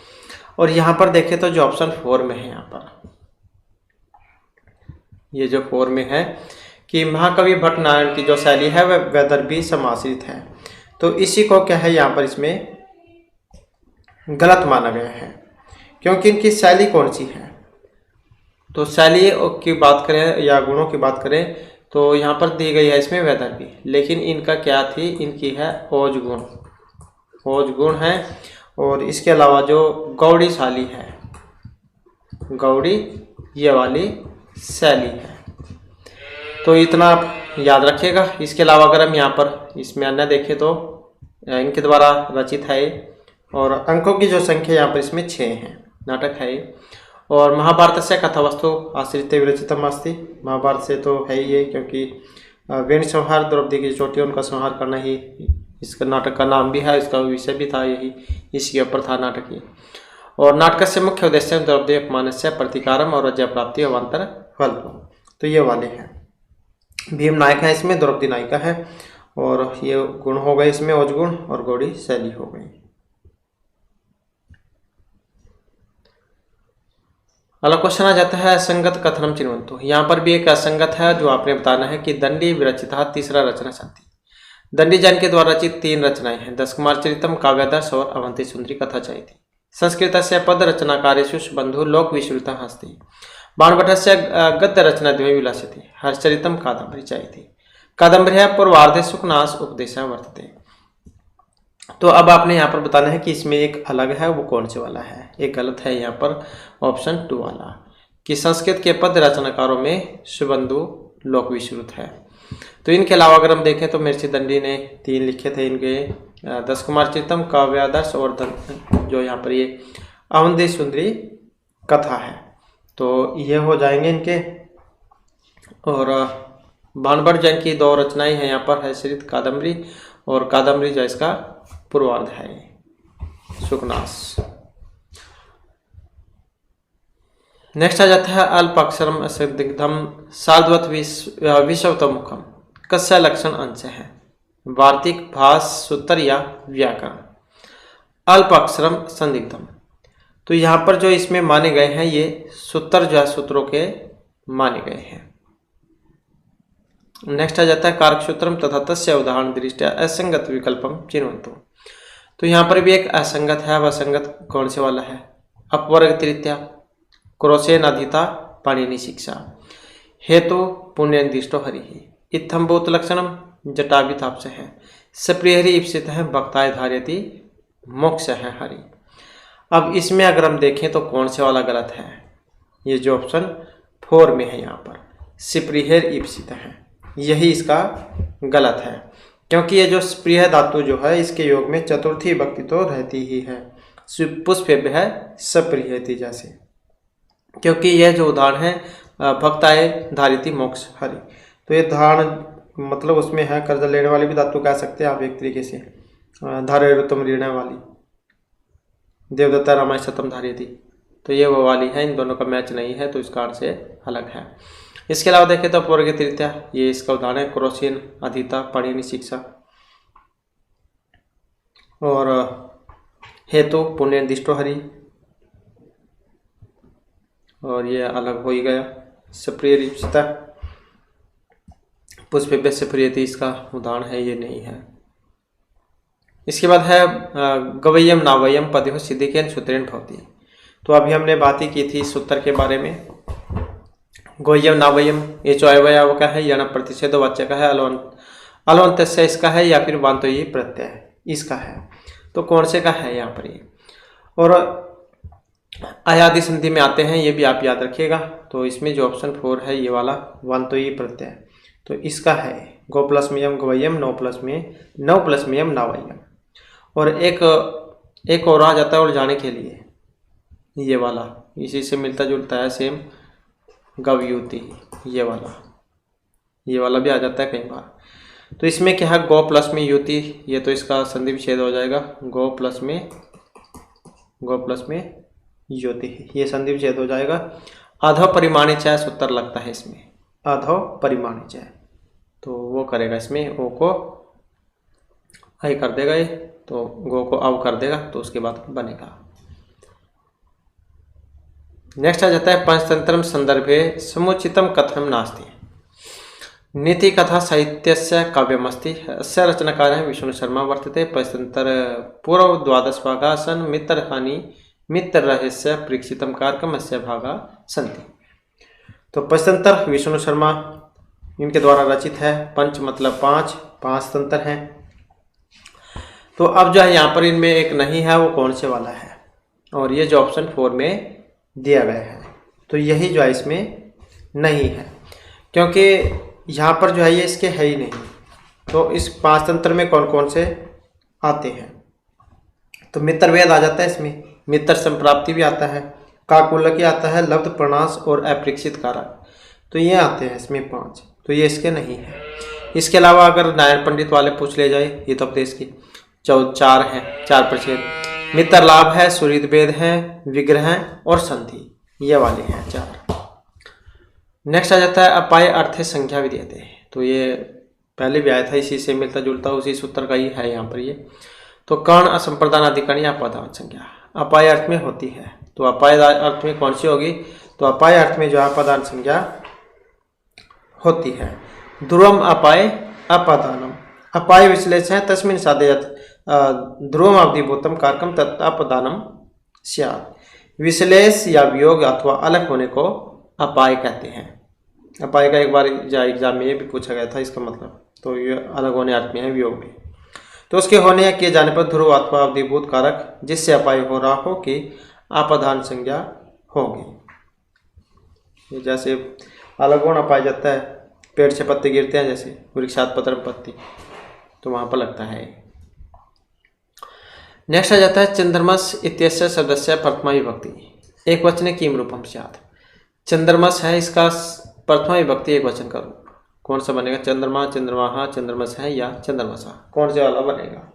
और यहाँ पर देखें तो जो ऑप्शन 4 में है, यहाँ पर ये जो 4 में है कि महाकवि भट्ट नारायण की जो शैली है वह वैदर्भी समाश्रित है, तो इसी को क्या है यहाँ पर इसमें गलत माना गया है। क्योंकि इनकी शैली कौन सी है, तो शैली की बात करें या गुणों की बात करें तो यहाँ पर दी गई है इसमें वैदर्भी, लेकिन इनका क्या थी, इनकी है ओज गुण, ओज गुण है। और इसके अलावा जो गौड़ी शैली है, गौड़ी ये वाली शैली है, तो इतना आप याद रखिएगा। इसके अलावा अगर हम यहाँ पर इसमें अन्य देखें तो इनके द्वारा रचित है और अंकों की जो संख्या यहाँ पर इसमें 6 है। नाटक है ये। और महाभारत से कथावस्तु आश्रित विरचितम अस्ति। महाभारत से तो है ही ये, क्योंकि वेणु संहार, द्रौपदी की चोटी उनका संहार करना ही इसका नाटक का नाम भी है, इसका विषय भी था यही, इसके ऊपर था नाटक ये। और नाटक से मुख्य उद्देश्य द्रौपदी अपमानस्य प्रतिकारम और अजय प्राप्ति अवान्तर फल। तो ये वाले हैं। भीम नायक है इसमें, द्रौपदी नायिका है, और ये गुण हो गए इसमें औजगुण, और गौड़ी शैली हो गई। अगला क्वेश्चन आ जाता है असंगत कथनम चिन्वंतो। यहाँ पर भी एक असंगत है जो आपने बताना है कि दंडी विरचिता तीसरा रचना संति। दंडी जैन के द्वारा रचित 3 रचनाएं हैं, दस कुमार चरितम, काव्यादर्श और अवंती सुंदरी कथा चैती। संस्कृत से पद रचनाकारेषु बंधु लोक विश्रुता हस्ति। बाणभट्ट से गद्य रचना द्वय विलासति। हर्षचरितम कादम्बरी चैती। कादम्बरी पूर्वार्धे सुखनाश उपदेश वर्तते। तो अब आपने यहाँ पर बताना है कि इसमें एक अलग है, वो कौन से वाला है। एक गलत है यहाँ पर ऑप्शन 2 वाला, कि संस्कृत के पद रचनाकारों में सुबंधु लोक विश्रुत है। तो इनके अलावा अगर हम देखें तो मिर्ची दंडी ने 3 लिखे थे इनके, दस कुमार चरितम, काव्यादर्श और जो यहाँ पर ये अवंती सुंदरी कथा है। तो ये हो जाएंगे इनके। और बाणभट्ट जैन की 2 रचनाएं हैं यहाँ पर, है श्रीत कादम्बरी, और कादम्बरी जो इसका पूर्वार्ध है सुखनाश। नेक्स्ट आ जाता है अल्पाक्षरम संदिग्धम सार्धवत विषवतमुखम कस्य लक्षण अंश है। वार्तिक, भाष, सूत्र या व्याकरण। अल्पाक्षरम संदिग्धम, तो यहाँ पर जो इसमें माने गए हैं ये सूत्र जो है सूत्रों के माने गए हैं। नेक्स्ट आ जाता है कारक सूत्रम तथा तस्य उदाहरण दृष्टया असंगत विकल्पम चिन्वन्तु। तो यहाँ पर भी एक असंगत है। वह असंगत कौन से वाला है। अपवर्ग तृतीया, क्रोशेन अधिता पाणिनि शिक्षा, हेतु पुण्यनिर्दिष्टो हरि, इत्थम भूत लक्षणम जटाभिताप्स है, सप्रियहरि ईप्सित है, भक्ताय धार्यति मोक्ष है हरि। अब इसमें अगर हम देखें तो कौन से वाला गलत है। ये जो ऑप्शन 4 में है यहाँ पर सप्रियहर ईप्सित है, यही इसका गलत है, क्योंकि ये जो स्प्रिय धातु जो है इसके योग में चतुर्थी विभक्ति तो रहती ही है। पुष्पेभ्य है सप्रियति जैसे, क्योंकि यह जो उदाहरण है भक्ताय धारिति मोक्ष हरि, तो ये धारण मतलब उसमें है कर्ज लेने वाली भी धातु कह सकते हैं आप एक तरीके से, धारेतम ऋण वाली, देवदत्ता रामाय शतम धारियति, तो ये वो वाली है। इन दोनों का मैच नहीं है तो इसका अर्थ से अलग है। इसके अलावा देखें तो अपवर्ग तृतीया, ये इसका उदाहरण है क्रोशियन अधिता पाणिनि शिक्षा, और हेतु पुण्यनिर्दिष्टो हरि, और ये अलग हो ही गया। सप्रिय रीप्सिता, पुष्पेभ्य सप्रियति इसका उदाहरण है, ये नहीं है। इसके बाद है गवय्यम नावय्यम पदयो सिद्धिकेन सूत्रेण भवति। तो अभी हमने बात ही की थी सूत्र के बारे में। गोय्यम नावय्यम ये चौवया का है, यण प्रतिषेध वाच्य का है, अलवंत से इसका है, या फिर वांतो ये प्रत्यय इसका है। तो कौन से का है यहाँ पर ये, और अयादि संधि में आते हैं, ये भी आप याद रखिएगा। तो इसमें जो ऑप्शन 4 है ये वाला वांतो ये प्रत्यय, तो इसका है गो प्लस में यम गवय्यम, नौ प्लस में यम नावय्यम। और एक और आ जाता है और जाने के लिए, ये वाला इसी से मिलता जुलता है सेम, गवयुति, ये वाला भी आ जाता है कई बार। तो इसमें क्या है गो प्लस में युति, ये तो इसका संधि विच्छेद हो जाएगा, गो प्लस में युति, ये संधि विच्छेद हो जाएगा। अधो परिमाणिचय सूत्र लगता है इसमें, अधो परिमाणिचय, तो वो करेगा इसमें ओ को आई कर देगा ये, तो गो को अव कर देगा, तो उसके बाद बनेगा। नेक्स्ट आ जाता है पंचतंत्रम संदर्भे समुचितम कथनम नास्ति। नीति कथा साहित्यस्य काव्यमस्ति। अस्य रचनाकारः विष्णु शर्मा वर्तते। पंचतंत्र पूर्व 12 भागाः सन् मित्रहानि मित्ररहस्य परीक्षितम कारकम् अस्य भागाः सन्ति। तो पंचतंत्र विष्णु शर्मा इनके द्वारा रचित है। पंच मतलब 5 तंत्र हैं। तो अब जो है यहाँ पर इनमें एक नहीं है, वो कौन से वाला है, और ये जो ऑप्शन 4 में दिया गया है, तो यही जो है इसमें नहीं है, क्योंकि यहाँ पर जो है ये इसके है ही नहीं। तो इस 5 तंत्र में कौन कौन से आते हैं, तो मित्र वेद आ जाता है इसमें, मित्र संप्राप्ति भी आता है, काकुल्य आता है, लब्ध प्रणाश और अपरीक्षित कारक, तो ये आते हैं इसमें 5, तो ये इसके नहीं है। इसके अलावा अगर नारायण पंडित वाले पूछ ले जाए हितोपदेश की 4 हैं, 4 परिच्छेद, मित्र लाभ है, सुहृद भेद है, विग्रह और संधि, ये वाले हैं 4। नेक्स्ट आ जाता है अपाय अर्थ संख्या विधेयते, तो ये पहले भी आया था, इसी से मिलता जुलता उसी सूत्र का ही है यहाँ पर ये। तो कर्ण असंप्रदान अधिकरण या अपदान संख्या अपाय अर्थ में होती है, तो अपाय अर्थ में कौन सी होगी, तो अपाय अर्थ में जो अपदान संज्ञा होती है। ध्रुवम अपाय अपदानम, अपाय विश्लेषण तस्मिन् साधयत ध्रुवम अवधिभूतम कारकम तत्अपदानम स्यात्, विश्लेष या वियोग अथवा अलग होने को अपाय कहते हैं। अपाय का एक बार एग्जाम में ये भी पूछा गया था इसका मतलब, तो ये अलग होने अर्थ में है, वियोग में। तो उसके होने या किए जाने पर ध्रुव अथवा अवधिभूत कारक जिससे अपाय हो रहा हो कि अपदान संज्ञा होगी। जैसे अलग होना पाया जाता है, पेड़ से पत्ते गिरते हैं जैसे वृक्षात पत्र पत्ती, तो वहां पर लगता है। नेक्स्ट आ जाता है चंद्रमस इत्यस्य शब्दस्य प्रथमा विभक्ति एक वचने किम रूपम स्यात्। चंद्रमस है, इसका प्रथमा विभक्ति एक वचन का रूप कौन सा बनेगा, चंद्रमा, चंद्रमाहा, चंद्रमस है या चंद्रमसा, कौन से वाला बनेगा,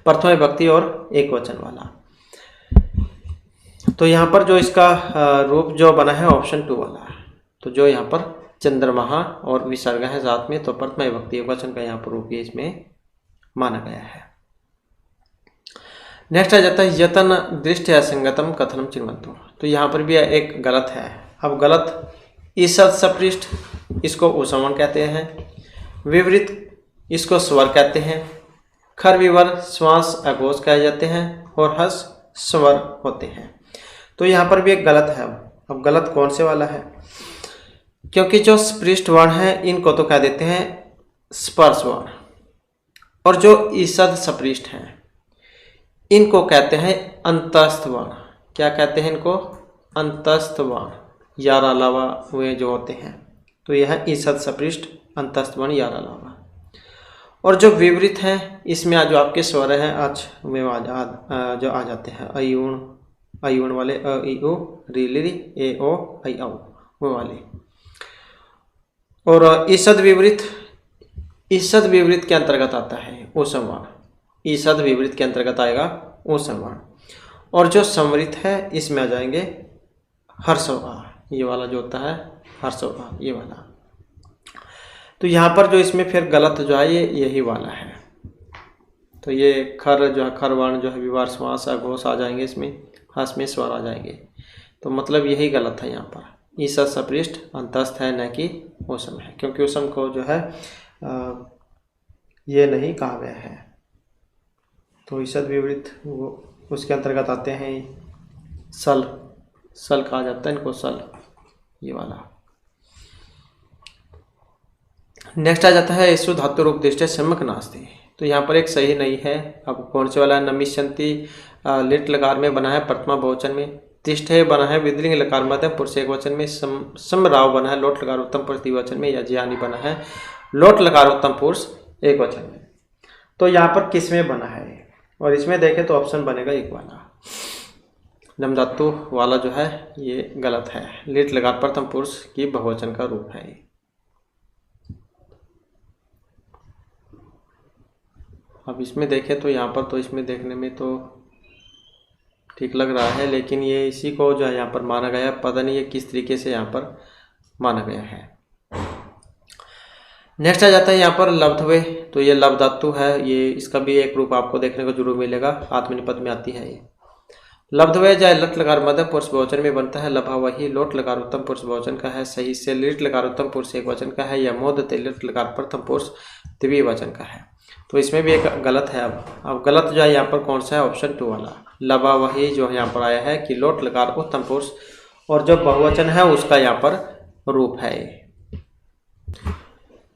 प्रथमा विभक्ति और एक वचन वाला। तो यहाँ पर जो इसका रूप जो बना है ऑप्शन 2 वाला, तो जो यहाँ पर चंद्रमाहा और विसर्ग है साथ में, तो प्रथमा विभक्ति एक वचन का यहाँ पर रूप ये इसमें माना गया है। नेक्स्ट आ जाता है यतन दृष्टि असंगतम कथनम चिन्वन्तु, तो यहाँ पर भी एक गलत है। अब गलत ईसद सपृष्ठ इसको उसमन कहते हैं, विवृत इसको स्वर कहते हैं, खर विवर श्वास अघोष कहे जाते हैं और हस स्वर होते हैं। तो यहाँ पर भी एक गलत है। अब गलत कौन से वाला है, क्योंकि जो स्पृष्ट वर्ण है इनको तो कह देते हैं स्पर्श वर्ण, और जो ईसद सपृष्ठ हैं इनको कहते हैं अंतस्थ वर्ण। क्या कहते हैं इनको, अंतस्थ वर्ण, यार अलावा हुए जो होते हैं, तो यह है ईसद सपृष्ठ अंतस्थ वर्ण यार अलावा। और जो विवृत हैं इसमें जो आपके स्वर हैं आज वे जो आ जाते हैं अयुण वाले, अ इ उ री ली री ए ओ आई औ वो वाले। और ईसद विवृत के अंतर्गत आता है ऊषम वर्ण, ईसद विवृत के अंतर्गत आएगा ऊषम वर्ण। और जो संवृत है इसमें आ जाएंगे हर्षोआ, ये वाला जो होता है हर्षोआ, ये वाला। तो यहाँ पर जो इसमें फिर गलत जो है ये यही वाला है। तो ये खर जो है खर वर्ण जो है विवार श्वास अघोष आ जाएंगे, इसमें हस में स्वर आ जाएंगे। तो मतलब यही गलत है यहाँ पर, ईसद सपृष्ठ अंतस्थ है न कि ऊषम है, क्योंकि ऊषम को जो है ये नहीं कहा गया है। तो ईसद विवृत वो उसके अंतर्गत आते हैं सल कहा जाता है इनको, सल ये वाला। नेक्स्ट आ जाता है यशु धातु रूप दृष्टि सम्यक नास्ति, तो यहाँ पर एक सही नहीं है। अब कौन से वाला है, नमिष्यन्ति लिट लकार में बना है प्रथमा बहुवचन में, तिष्ठे बना है विद्लिंग लकार मध्यम पुरुष एक वचन में, समराव बना है लोट लकार उत्तम पुरुष द्विवचन में, या जियानी बना है लोट लकार उत्तम पुरुष एक वचन में। तो यहाँ पर किस में बना है, और इसमें देखें तो ऑप्शन बनेगा एक वाला, नम धातु वाला जो है ये गलत है। लिट लकार प्रथम पुरुष की बहुवचन का रूप है। अब इसमें देखें तो यहाँ पर तो इसमें देखने में तो ठीक लग रहा है, लेकिन ये इसी को जो है यहाँ पर माना गया, पता नहीं ये किस तरीके से यहाँ पर माना गया है। नेक्स्ट आ जाता है यहाँ पर लब्धवे, तो ये लब्ध धातु है, ये इसका भी एक रूप आपको देखने को जरूर मिलेगा, आत्मनिपद में आती है ये। लब्धवे जाए लट लकार मध्यम पुरुष बहुवचन में बनता है, लभा वही लोट लकार उत्तम पुरुष बहुवचन का है, सही से लिट लकार उत्तम पुरुष एक वचन का है, या मोदते लिट लकार प्रथम पुरुष द्वितीय वचन का है। तो इसमें भी एक गलत है। अब गलत जो है यहाँ पर कौन सा है, ऑप्शन 2 वाला, लबा वही जो यहाँ पर आया है कि लोट लकार उत्तम पुरुष, और जो बहुवचन है उसका यहाँ पर रूप है,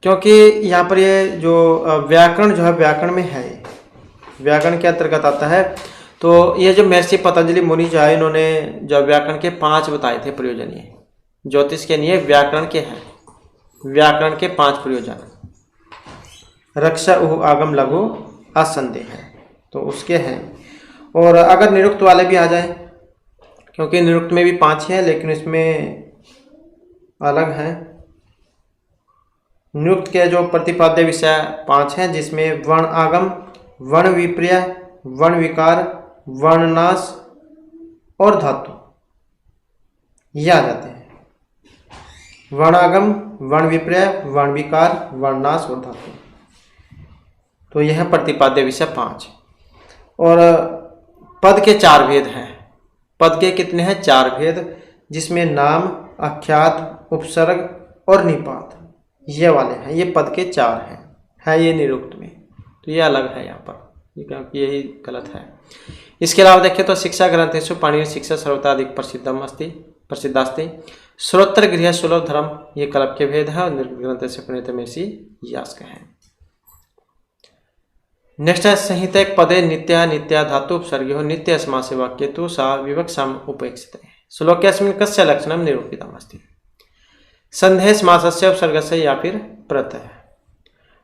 क्योंकि यहाँ पर ये जो व्याकरण जो है व्याकरण में है, व्याकरण के अंतर्गत आता है। तो ये जो महर्षि पतंजलि मुनि जो है इन्होंने जो व्याकरण के 5 बताए थे प्रयोजन, ये ज्योतिष के नहीं व्याकरण के हैं, व्याकरण के 5 प्रयोजन, रक्षा उह आगम लघु असंदेह है, तो उसके हैं। और अगर निरुक्त वाले भी आ जाए, क्योंकि निरुक्त में भी 5 है लेकिन इसमें अलग है। निरुक्त के जो प्रतिपाद्य विषय 5 हैं, जिसमें वर्ण आगम, वर्ण विपर्य, वर्ण विकार, वर्णनाश और धातु ये आ जाते हैं। वर्णागम, वर्ण विपर्य, वर्ण विकार, वर्णनाश और धातु। तो यह है प्रतिपाद्य विषय 5। और पद के 4 भेद हैं। पद के कितने हैं? 4 भेद, जिसमें नाम, आख्यात, उपसर्ग और निपात ये वाले हैं। ये पद के 4 हैं, है ये निरुक्त में। तो ये अलग है यहाँ पर, क्योंकि यही गलत है। इसके अलावा देखिए तो शिक्षा ग्रंथेषु पाणिनि शिक्षा सर्वथा अधिक प्रसिद्धास्ति। श्रोत्र गृह सुलभ धर्म ये कल्प के भेद है और ग्रंथेषु प्रणीतमेषि यास्क है। नेक्स्ट है संहिता पदे नित्या नित्या धातु उपसर्गो नित्य समासे वाक्ये तु सा विवक्षाम उपेक्षित। श्लोकेस्मिन् कस्य लक्षणं निरूपितम् अस्ति? संधेय समासस्य उपसर्गस्य या फिर प्रत्यय।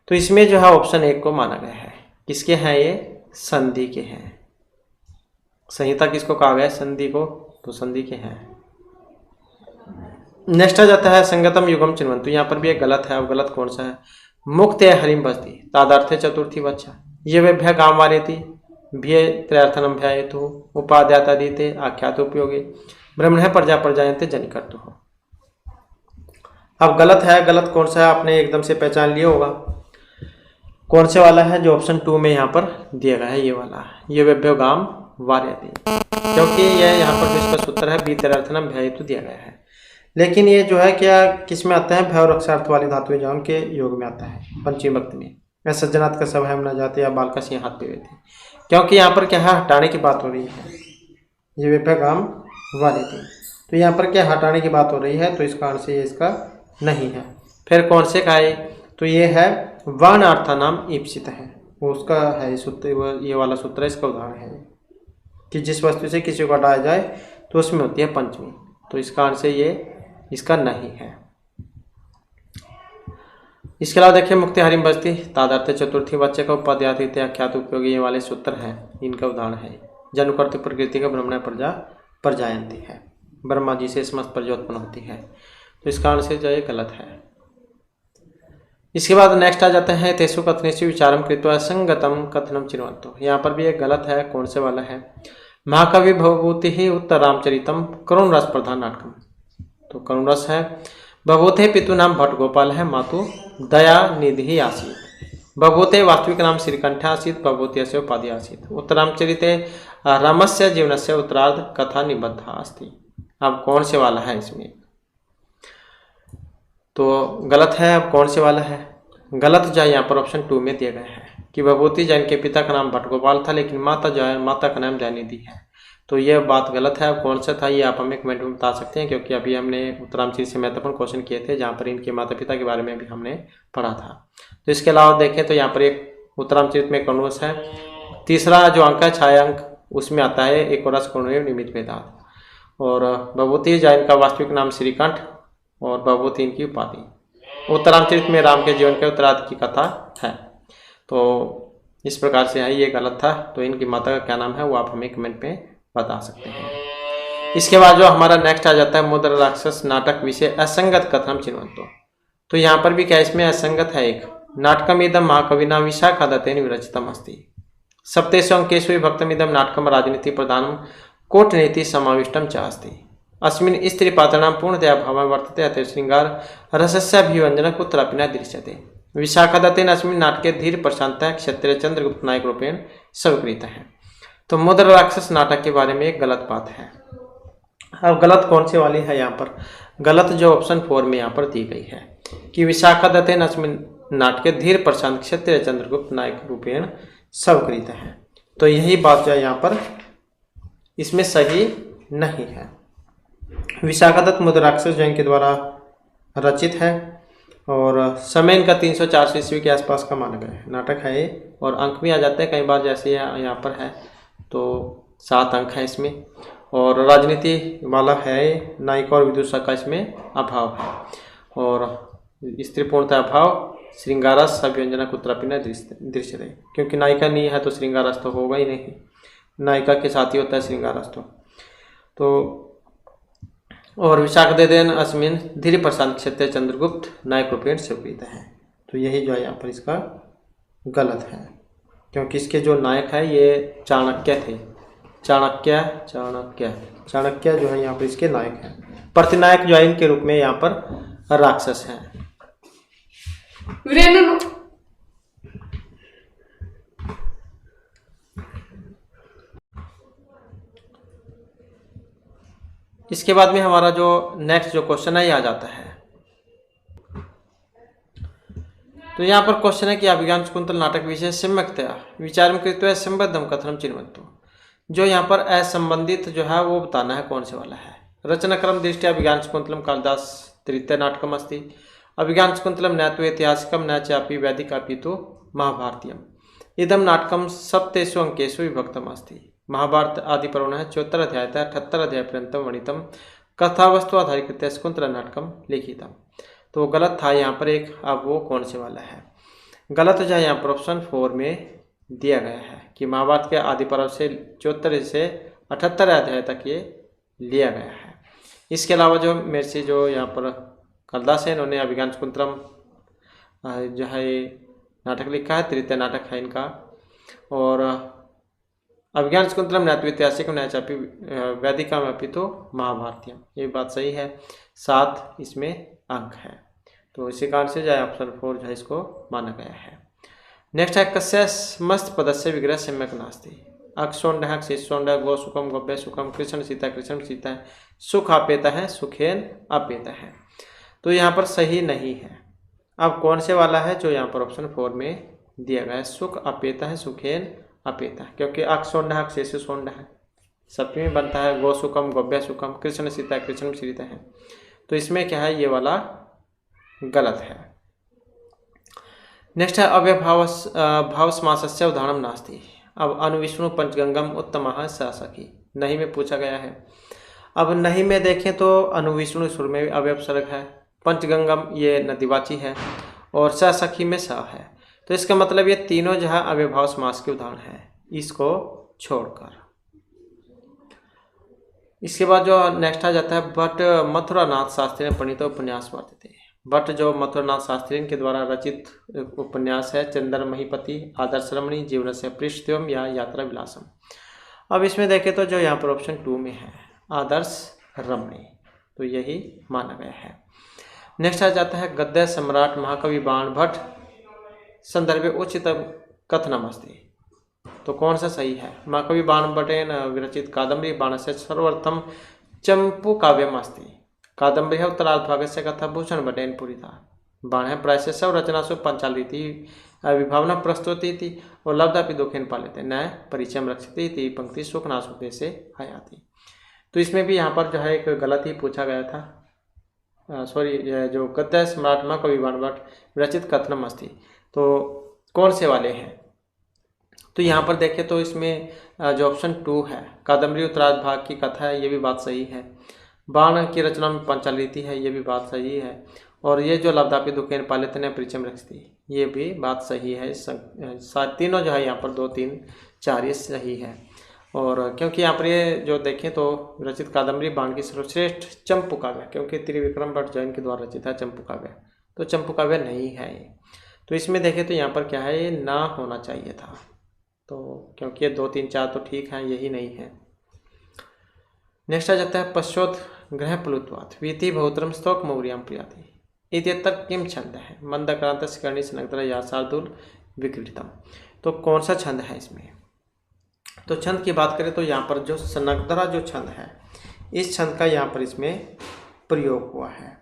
तो इसमें जो है ऑप्शन 1 को माना गया है। किसके हैं ये? संधि के हैं। संहिता किसको कहा गया है? संधि को। तो संधि के हैं। नेक्स्ट आ जाता है संगतम युगम चिन्वन्तु। यहाँ पर भी एक गलत है। अब गलत कौन सा है? मुक्त हरिम बस्ती तादार्थे चतुर्थी बच्चा ये वेभ्य काम वाले थी भ्य त्रयार्थनम भ्यायतु उपाद्याता दीते आख्यात उपयोगी ब्रह्मण प्रजा प्रजायन्ते जनिकर्तु हो। अब गलत है। गलत कौन सा है? आपने एकदम से पहचान लिया होगा कौन से वाला है। जो ऑप्शन 2 में यहाँ पर दिया गया है ये वाला, ये वेभ्यो गाम वार्यते, क्योंकि ये यहाँ पर इसका सूत्र है बीतरार्थनम भ्यायतु दिया गया है। लेकिन ये जो है क्या किस में आता है? भय और अक्षार्थ वाली धातु जो उनके योग में आता है पंचमी भक्त में। या सज्जनाथ का सब है न जाते या बाल का सिंह हाथ पे हुए थे, क्योंकि यहाँ पर क्या है? हटाने की बात हो रही है। ये वेभ्य गाम वार्यते, तो यहाँ पर क्या हटाने की बात हो रही है, तो इस कारण से ये इसका नहीं है। फिर कौन से का है? तो ये है वर्णार्थानाम ईप्सित है, वो उसका है सूत्र। ये वाला सूत्र इसका उदाहरण है कि जिस वस्तु से किसी को हटाया जाए तो उसमें होती है पंचमी। तो इस कारण से ये इसका नहीं है। इसके अलावा देखिए मुक्ति हरिम बस्ती तादार्थ चतुर्थी बच्चे का उपाध्याय आख्यात उपयोगी ये वाले सूत्र हैं, इनका उदाहरण है। जनुकर्तु प्रकृति का ब्रह्मण प्रजा प्रजायंती है, ब्रह्मा जी से समस्त प्रजा उत्पन्न होती है। तो इस कारण से जो ये गलत है। इसके बाद नेक्स्ट आ जाते हैं तेसु कथनेषु विचारम कृत्वा संगतम कथनम चिन्वन्तु। यहाँ पर भी एक गलत है। कौन से वाला है? महाकवि भवभूति ही उत्तर रामचरितम करुण रस प्रधान नाटकम। तो करुण रस है। भवभूते पितु नाम भट्ट गोपाल है, मातु दया निधि आसीत। भवभूते वास्तविक नाम श्रीकंठ आसीत, भवभूति से उपाधि आसीत। उत्तरामचरिते रामस्य जीवनस्य उत्तरार्ध कथा निबद्धा अस्ति। अब कौन से वाला है इसमें? तो गलत है। अब कौन से वाला है? गलत जो है यहाँ पर ऑप्शन 2 में दिया गया है कि भवभूति जैन के पिता का नाम भट्ट गोपाल था, लेकिन माता जो है माता का नाम जयनिधि है। तो यह बात गलत है। अब कौन सा था ये आप हमें कमेंट में बता सकते हैं, क्योंकि अभी हमने उत्तरामचरित से महत्वपूर्ण क्वेश्चन किए थे जहाँ पर इनके माता पिता के बारे में भी हमने पढ़ा था। तो इसके अलावा देखें तो यहाँ पर एक उत्तरामचरित में करुणरस है। तीसरा जो अंक है छाया अंक, उसमें आता है एक रस करुण निमित्त भेदात। और भवभूति जैन का वास्तविक नाम श्रीकंठ और भवभूति इनकी उपाधि। उत्तरामचरित में राम के जीवन के उत्तरार्ध की कथा है। तो इस प्रकार से है, ये गलत था। तो इनकी माता का क्या नाम है वो आप हमें कमेंट में बता सकते हैं। इसके बाद जो हमारा नेक्स्ट आ जाता है मुद्रा राक्षस नाटक विषय असंगत कथनम चिन्वन्तु। तो यहाँ पर भी क्या इसमें असंगत है? एक नाटकम इदम महाकविना विशाखादत्तेन विरचितम अस्ति। सप्तेषु अंकेषु विभक्तमिदं नाटकम राजनीति प्रधानम कूटनीति समाविष्टम च अस्ति। अस्मिन् स्त्रीपात्राणां पूर्णतया भावः वर्तते, अतः श्रृंगार रसस्याभिव्यञ्जनं कुत्रापि न दृश्यते। विशाखादत्तेन अस्मिन् नाटके धीर प्रशान्तः क्षत्रिय चंद्रगुप्त नायक रूपेण स्वीकृतः है। तो मुद्रा राक्षस नाटक के बारे में एक गलत बात है। अब गलत कौन सी वाली है? यहाँ पर गलत जो ऑप्शन 4 में यहाँ पर दी गई है कि विशाखादत्तेन अस्मिन् नाटके धीर प्रशांत क्षत्रिय चंद्रगुप्त नायक रूपेण स्वीकृतः है। तो यही बात जो है यहाँ पर इसमें सही नहीं है। विशाखादत्त मुद्रा राक्षस जैन के द्वारा रचित है और समय इनका 304 ईस्वी के आसपास का माना गया है। नाटक है ये और अंक भी आ जाते हैं कई बार, जैसे यहाँ पर है तो 7 अंक है इसमें। और राजनीति वाला है, नायिका और विदुषा का इसमें अभाव है और स्त्री पूर्णता अभाव, श्रृंगारस अभिव्यंजना कुत्रापि न दृश्यते, क्योंकि नायिका नहीं है तो श्रृंगारस तो होगा ही नहीं। नायिका के साथ ही होता है श्रृंगारस्तु। तो और विशाखदेन अस्मिन धीरे प्रशांत क्षेत्र चंद्रगुप्त नायक रूपेण स्वीकृत है। तो यही जो है यहाँ पर इसका गलत है, क्योंकि इसके जो नायक है ये चाणक्य थे। चाणक्य जो है यहाँ पर इसके नायक हैं। प्रतिनायक जो है इनके रूप में यहाँ पर राक्षस हैं। इसके बाद में हमारा जो नेक्स्ट जो क्वेश्चन है ये आ जाता है। तो यहाँ पर क्वेश्चन है कि अभिज्ञान शकुंतल नाटक विषय सम्यक्तया विचार में कृत्वा संबद्धम कथनम चिन्वन्तु। जो यहाँ पर असंबंधित जो है वो बताना है कौन से वाला है। रचनाक्रम दृष्टया अभिज्ञान शकुंतलम कालिदास तृतीय नाटकम अस्ति। अभिज्ञान शकुंतलम न तो ऐतिहासिकम न चापि वैदिक अपि तो महाभारतीयम। इदम नाटकम सप्तेषु अंकेषु विभक्तम अस्ति। महाभारत आदि पर्वणः 74 अध्यायतः 78 अध्याय पर्यन्तं वर्णितं कथावस्तु आधारीकृत्य शकुंतल नाटकम लिखितम। तो गलत था यहाँ पर एक। अब वो कौन से वाला है? गलत जो है यहाँ पर ऑप्शन 4 में दिया गया है कि महाभारत के आदि पर्व से 74 से 78 अध्याय तक ये लिया गया है। इसके अलावा जो मेरे से जो यहाँ पर कालिदास है इन्होंने अभिज्ञान शकुंतलम जो है नाटक लिखा है, तृतीय नाटक है इनका। और अभिज्ञान शकुंतलम न तो ऐतिहासिक न चापि वैदिकम अपि तो महाभारतीयम, ये बात सही है। 7 इसमें अंक है। तो इसी कारण से जो है ऑप्शन 4 जो है इसको माना गया है। नेक्स्ट है कस्य मस्त पदस्य विग्रह सम्यक नास्ति। अक्षोंडः क्षिशोंडः गो सुखम गोप्य सुखम कृष्ण सीता सुख आपेता है सुखेन आपेता है। तो यहाँ पर सही नहीं है। अब कौन से वाला है? जो यहाँ पर ऑप्शन 4 में दिया गया है, सुख अपेता है सुखेन अपेता है। क्योंकि अक्षोंडः क्षिशोंडः है सप्तमी बनता है, गो सुखम गोप्य सुखम कृष्ण सीता है। तो इसमें क्या है? ये वाला गलत है। नेक्स्ट है भाव समासस्य उदाहरणम नास्ति। अब अनुविष्णु पंचगंगम उत्तमः सखी नहीं में पूछा गया है। अब नहीं में देखें तो अनुविष्णु सुर में अव्यपसर्ग है, पंचगंगम ये नदीवाची है और सखी में स है। तो इसका मतलब ये तीनों जो है अव्यभाव समास के उदाहरण है, इसको छोड़कर। इसके बाद जो नेक्स्ट आ जाता है भट्ट मथुरानाथ शास्त्री ने प्रणीत उपन्यास वर्तते। भट्ट जो मथुरानाथ शास्त्री के द्वारा रचित उपन्यास है चंद्र महीपति आदर्श रमणी जीवन से पृष्ठ्यम या यात्रा विलासम। अब इसमें देखें तो जो यहाँ पर ऑप्शन 2 में है आदर्श रमणी, तो यही माना गया है। नेक्स्ट आ जाता है गद्य सम्राट महाकवि बाण भट्ट संदर्भे उचितम कथनम अस्ति। तो कौन सा सही है? महाकवि बाण भट्टेन विरचित कादम्बरी बाणस्य सर्वर्थम चंपू काव्यम अस्ति। कादम्बरी है उत्तरार्धभागस्य कथा भूषण भट्टेन पूरिता। बाण है प्रायस्य सब रचनासु पंचालीति विभावना प्रस्तुति थी और लब्धापि दुखेन पालिते न परिचय रक्षती थी पंक्ति सुखनाशुके से हयाती। तो इसमें भी यहाँ पर जो है एक गलत ही पूछा गया था। सॉरी, जो गद्य सम्राट महाकवि बाण भट्ट विरचित कथनम अस्ति, तो कौन से वाले हैं? तो यहाँ पर देखें तो इसमें जो ऑप्शन 2 है कादम्बरी उत्तरार्ध भाग की कथा है, ये भी बात सही है। बाण की रचना में पंचालीति है, ये भी बात सही है। और ये जो लब्धापि दुखेन पालित ने परिचय रखती, ये भी बात सही है। तीनों जो है यहाँ पर 2, 3, 4 ये सही है। और क्योंकि यहाँ पर ये जो देखें तो रचित कादम्बरी बाण की सर्वश्रेष्ठ चंपू काव्य, क्योंकि त्रिविक्रम भट्ट जैन के द्वारा रचित है चंपू काव्य, तो चंपू काव्य नहीं है ये। तो इसमें देखें तो यहाँ पर क्या है, ये ना होना चाहिए था। तो क्योंकि ये 2, 3, 4 तो ठीक है, यही नहीं है। नेक्स्ट आ जाता है पश्चोत ग्रह प्लुत्वात् वीति बहुत्रम स्तोक मौर्याम प्रियाति इत्यत्र किम छंद है मंदक्रांत कर्णी स्नग्धरा या शार्दूल विकृतम। तो कौन सा छंद है इसमें? तो छंद की बात करें तो यहाँ पर जो स्नग्धरा जो छंद है, इस छंद का यहाँ पर इसमें प्रयोग हुआ है।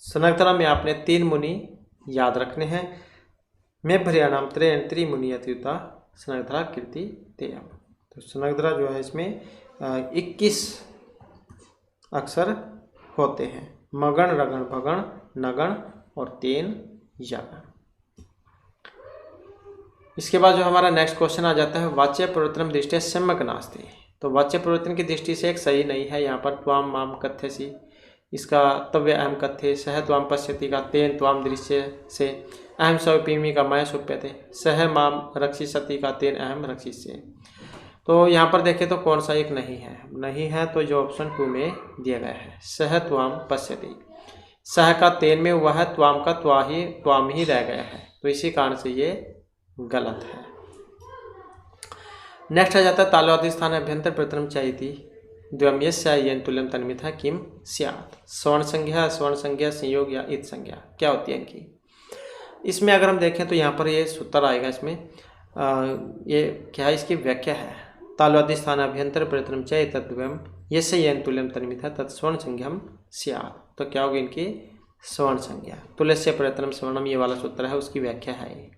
स्नग्धरा में आपने 3 मुनि याद रखने हैं। मैं भरियाणाम त्रि मुनि अत्युता स्नग्धरा कीर्ति तेयम। तो स्नग्धरा जो है इसमें 21 अक्षर होते हैं, मगण रगण भगण नगण और 3 यगण। इसके बाद जो हमारा नेक्स्ट क्वेश्चन आ जाता है वाच्य प्रवर्तन दृष्टि सम्यक नास्ति। तो वाच्य प्रवर्तन की दृष्टि से एक सही नहीं है। यहाँ पर त्वाम माम कथ्यसी, इसका तव्य अहम कथ्य, सह त्वाम पश्यति का तेन त्वाम दृश्य से, अहम स्वपीमी का मैं सुप्यते, सह माम रक्षिष्यति का तेन अहम रक्षिष्ये। तो यहाँ पर देखें तो कौन सा एक नहीं है तो जो ऑप्शन 2 में दिया गया है, सह त्वाम पश्यति। सह का तेन में वह, त्वाम का त्वाम ही रह गया है, तो इसी कारण से ये गलत है। नेक्स्ट आ जाता है तालवादी स्थान अभ्यंतर प्रथम चाइती द्वयस्य येन तुल्यम तन्मिथा किम स्यात्। स्वर्ण संज्ञा संयोग या इत संज्ञा क्या होती है इनकी। इसमें अगर हम देखें तो यहाँ पर ये सूत्र आएगा, इसमें ये क्या है, इसकी व्याख्या है। तालवादी स्थान अभ्यंतर प्रथम च तद्वयम यस्य येन तुल्यम तन्मिथा तत् स्वर्ण संज्ञम स्यात्। तो क्या होगी इनकी स्वर्ण संज्ञा। तुल्यस्य प्रथम स्वर्णम ये वाला सूत्र है, उसकी व्याख्या है ये।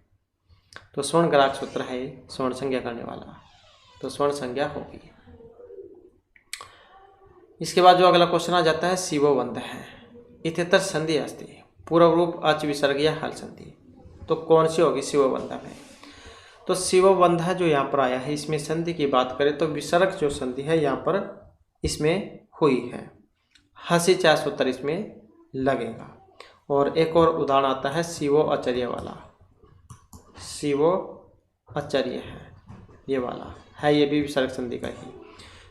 तो स्वर्ण ग्राहक सूत्र है स्वर्ण संज्ञा करने वाला, तो स्वर्ण संज्ञा होगी। इसके बाद जो अगला क्वेश्चन आ जाता है शिवो बंध है इतर संधि अस्ति पूर्व रूप अच विसर्ग या हल संधि। तो कौन सी होगी शिवो बंध में। तो शिवो बंध जो यहाँ पर आया है, इसमें संधि की बात करें तो विसर्ग जो संधि है यहाँ पर इसमें हुई है, हसी चा सूत्र इसमें लगेगा। और एक और उदाहरण आता है शिवो आचार्य वाला, शिवो आचार्य है ये वाला है, ये भी विसर्ग संधि का ही।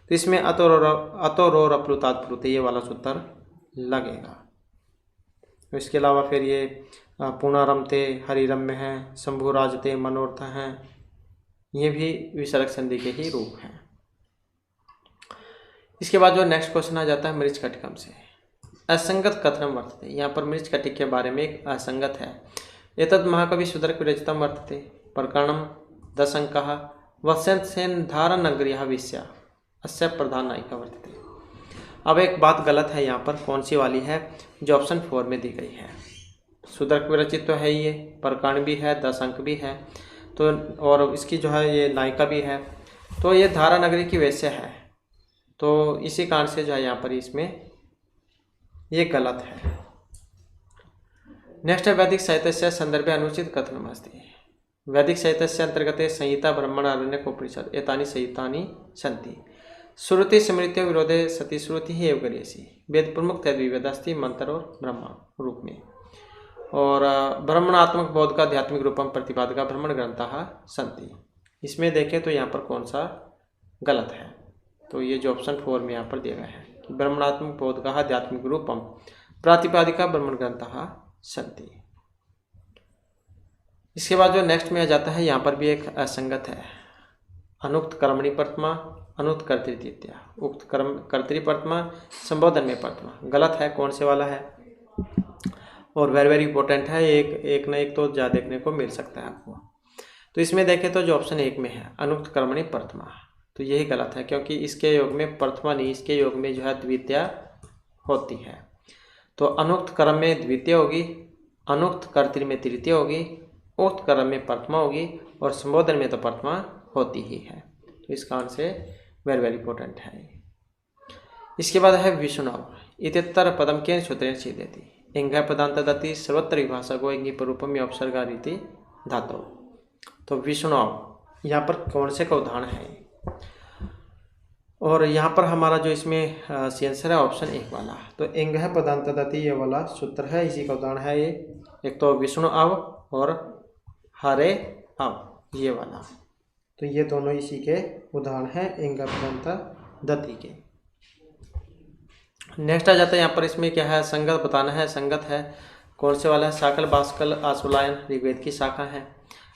तो इसमें अतोरोर अप्लुतात् प्लुते ये वाला सूत्र लगेगा। तो इसके अलावा फिर ये पुनरमते हरिरम्य है, शंभुराजते मनोर्थ हैं, ये भी विसर्ग संधि के ही रूप हैं। इसके बाद जो नेक्स्ट क्वेश्चन आ जाता है मृच कटिकम से असंगत कथनम वर्तते। यहाँ पर मृच कटिक के बारे में एक असंगत है। एतद् महाकवि सुदर्क विरचितम वर्तते प्रकरणम 10 अंकः वत्स्यसेन धारणनगरीयः विषया अस्य प्रधान नायिका वर्तते। अब एक बात गलत है यहाँ पर, कौन सी वाली है, जो ऑप्शन 4 में दी गई है। सुदर्क विरचित तो है ये, प्रकरण भी है, 10 अंक भी है, तो और इसकी जो है ये नायिका भी है, तो ये धारा नगरी की वेश्या है। तो इसी कारण से जो है यहाँ पर इसमें ये गलत है। नेक्स्ट है वैदिक साहित्य से संदर्भे अनुचित कथनम अस्ति। वैदिक साहित्य से अंतर्गत संहिता ब्राह्मण आरण्यक उपनिषद एतानि संहितानि सन्ति। श्रुति स्मृति विरोधे सती श्रुति ही एवं गरीयसी। वेद प्रमुख तद विवेदास्ति मंत्र और ब्रह्मा रूप में। और ब्रह्मणात्मक बोध का आध्यात्मिक रूपम प्रतिपादका ब्रह्मण ग्रंथः सन्ति। इसमें देखें तो यहाँ पर कौन सा गलत है, तो ये जो ऑप्शन 4 में यहाँ पर दिया गया है ब्रह्मणात्मक बोध का आध्यात्मिक रूपम प्रातिपादिका ब्रह्मण ग्रंथः सन्ति। इसके बाद जो नेक्स्ट में आ जाता है, यहाँ पर भी एक असंगत है। अनुक्त कर्मणि प्रथमा अनुक्त कर्तृतीया, उक्त कर्म कर्तृप्रथमा संबोधन में प्रथमा, गलत है। कौन से वाला है, और वेरी इंपॉर्टेंट है, एक न एक तो देखने को मिल सकता है आपको। तो इसमें देखें तो जो ऑप्शन 1 में है अनुक्त कर्मणि प्रथमा, तो यही गलत है, क्योंकि इसके योग में प्रथमा नहीं, इसके योग में जो है द्वितीया होती है। तो अनुक्त कर्म में द्वितीय होगी, अनुक्त कर्तृ में तृतीय होगी, उक्त कर्म में प्रथमा होगी, और संबोधन में तो प्रथमा होती ही है। तो इस कारण से वेरी इंपॉर्टेंट है। इसके बाद है विष्णु इतर पदम के सूत्रेण छेदयति इंग पदांत दति सर्वत्र विभाषा को इंगी रूपम अपसर्गा रीति धातु। तो विष्णु यहाँ पर कौन से का उदाहरण है, और यहाँ पर हमारा जो इसमें सी आंसर है ऑप्शन 1 वाला। तो इंग पदांत दति ये वाला सूत्र है, इसी का उदाहरण है ये। एक तो विष्णु अव और हरे अव ये वाला, तो ये दोनों इसी के उदाहरण हैं इंग पदांत दति के। नेक्स्ट आ जाता है यहाँ पर, इसमें क्या है संगत बताना है। संगत है कौन से वाला है, साकल बास्कल आसुलायन ऋग्वेद की शाखा है।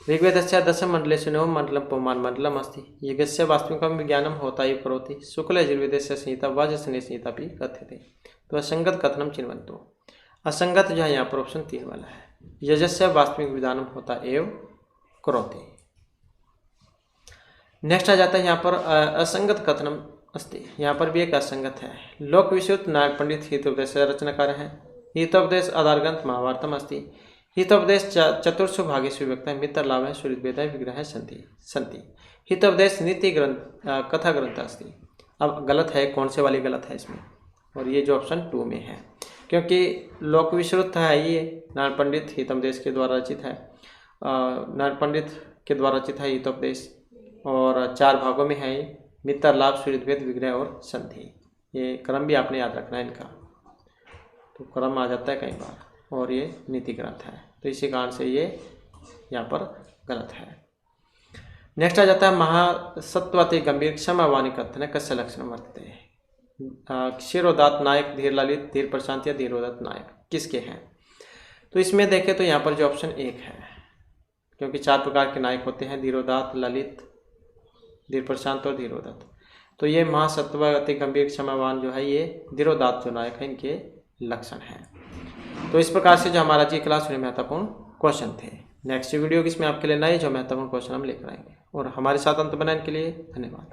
ऋग्वेदस्य 10 मंडलेषु नवम मंडलम पौमान मंडलम अस्ति यज्ञस्य वास्तविकं विज्ञानम होता एव करोति शुक्ल यजुर्वेदस्य संहिता वाजसने संहिता भी कथ्यते। तो असंगत कथनम चिन्वन्तु। असंगत जो है यहाँ पर ऑप्शन 3 वाला है, यजस्य वास्तविक विधानम होता एव करोति। नेक्स्ट आ जाता है यहाँ पर असंगत कथनम अस्ति, यहाँ पर भी एक असंगत है। लोक विशुद्ध नारायण पंडित हितोपदेश रचनाकार है। हितोपदेश आधार ग्रंथ महाभारतम अस्ति। हितोपदेश चतुर्षु भागेषु विभक्त मित्र लाभ है सूर्यवेद विग्रह संति। हितोपदेश नीति ग्रंथ कथा ग्रंथ अस्ति। अब गलत है, कौन से वाली गलत है इसमें, और ये जो ऑप्शन 2 में है, क्योंकि लोक विश्रुत है ये नारायण पंडित हितोपदेश के द्वारा रचित है। नारायण पंडित के द्वारा रचित है हितोपदेश, और 4 भागों में है ये, मित्र लाभ सूर्यवेद विग्रह और संधि। ये क्रम भी आपने याद रखना है इनका, तो क्रम आ जाता है कई बार, और ये नीति ग्रंथ है, तो इसी कारण से ये यहाँ पर गलत है। नेक्स्ट आ जाता है महासत्वते गंभीर क्षमावाणी कथन कस्य लक्षण वर्तते। क्षीरोदात नायक, धीर ललित, धीर प्रशांत या धीरोदात नायक किसके हैं? तो इसमें देखें तो यहाँ पर जो ऑप्शन 1 है, क्योंकि 4 प्रकार के नायक होते हैं, धीरोदात, ललित, धीर प्रशांत और धीरोदात। तो ये महासत्व अति गंभीर क्षमावान जो है ये धीरोदात जो नायक है इनके लक्षण हैं। तो इस प्रकार से जो हमारा जी क्लास में महत्वपूर्ण क्वेश्चन थे। नेक्स्ट वीडियो इसमें आपके लिए नए जो महत्वपूर्ण क्वेश्चन हम लेकर आएंगे। और हमारे साथ अंत बनाने के लिए धन्यवाद।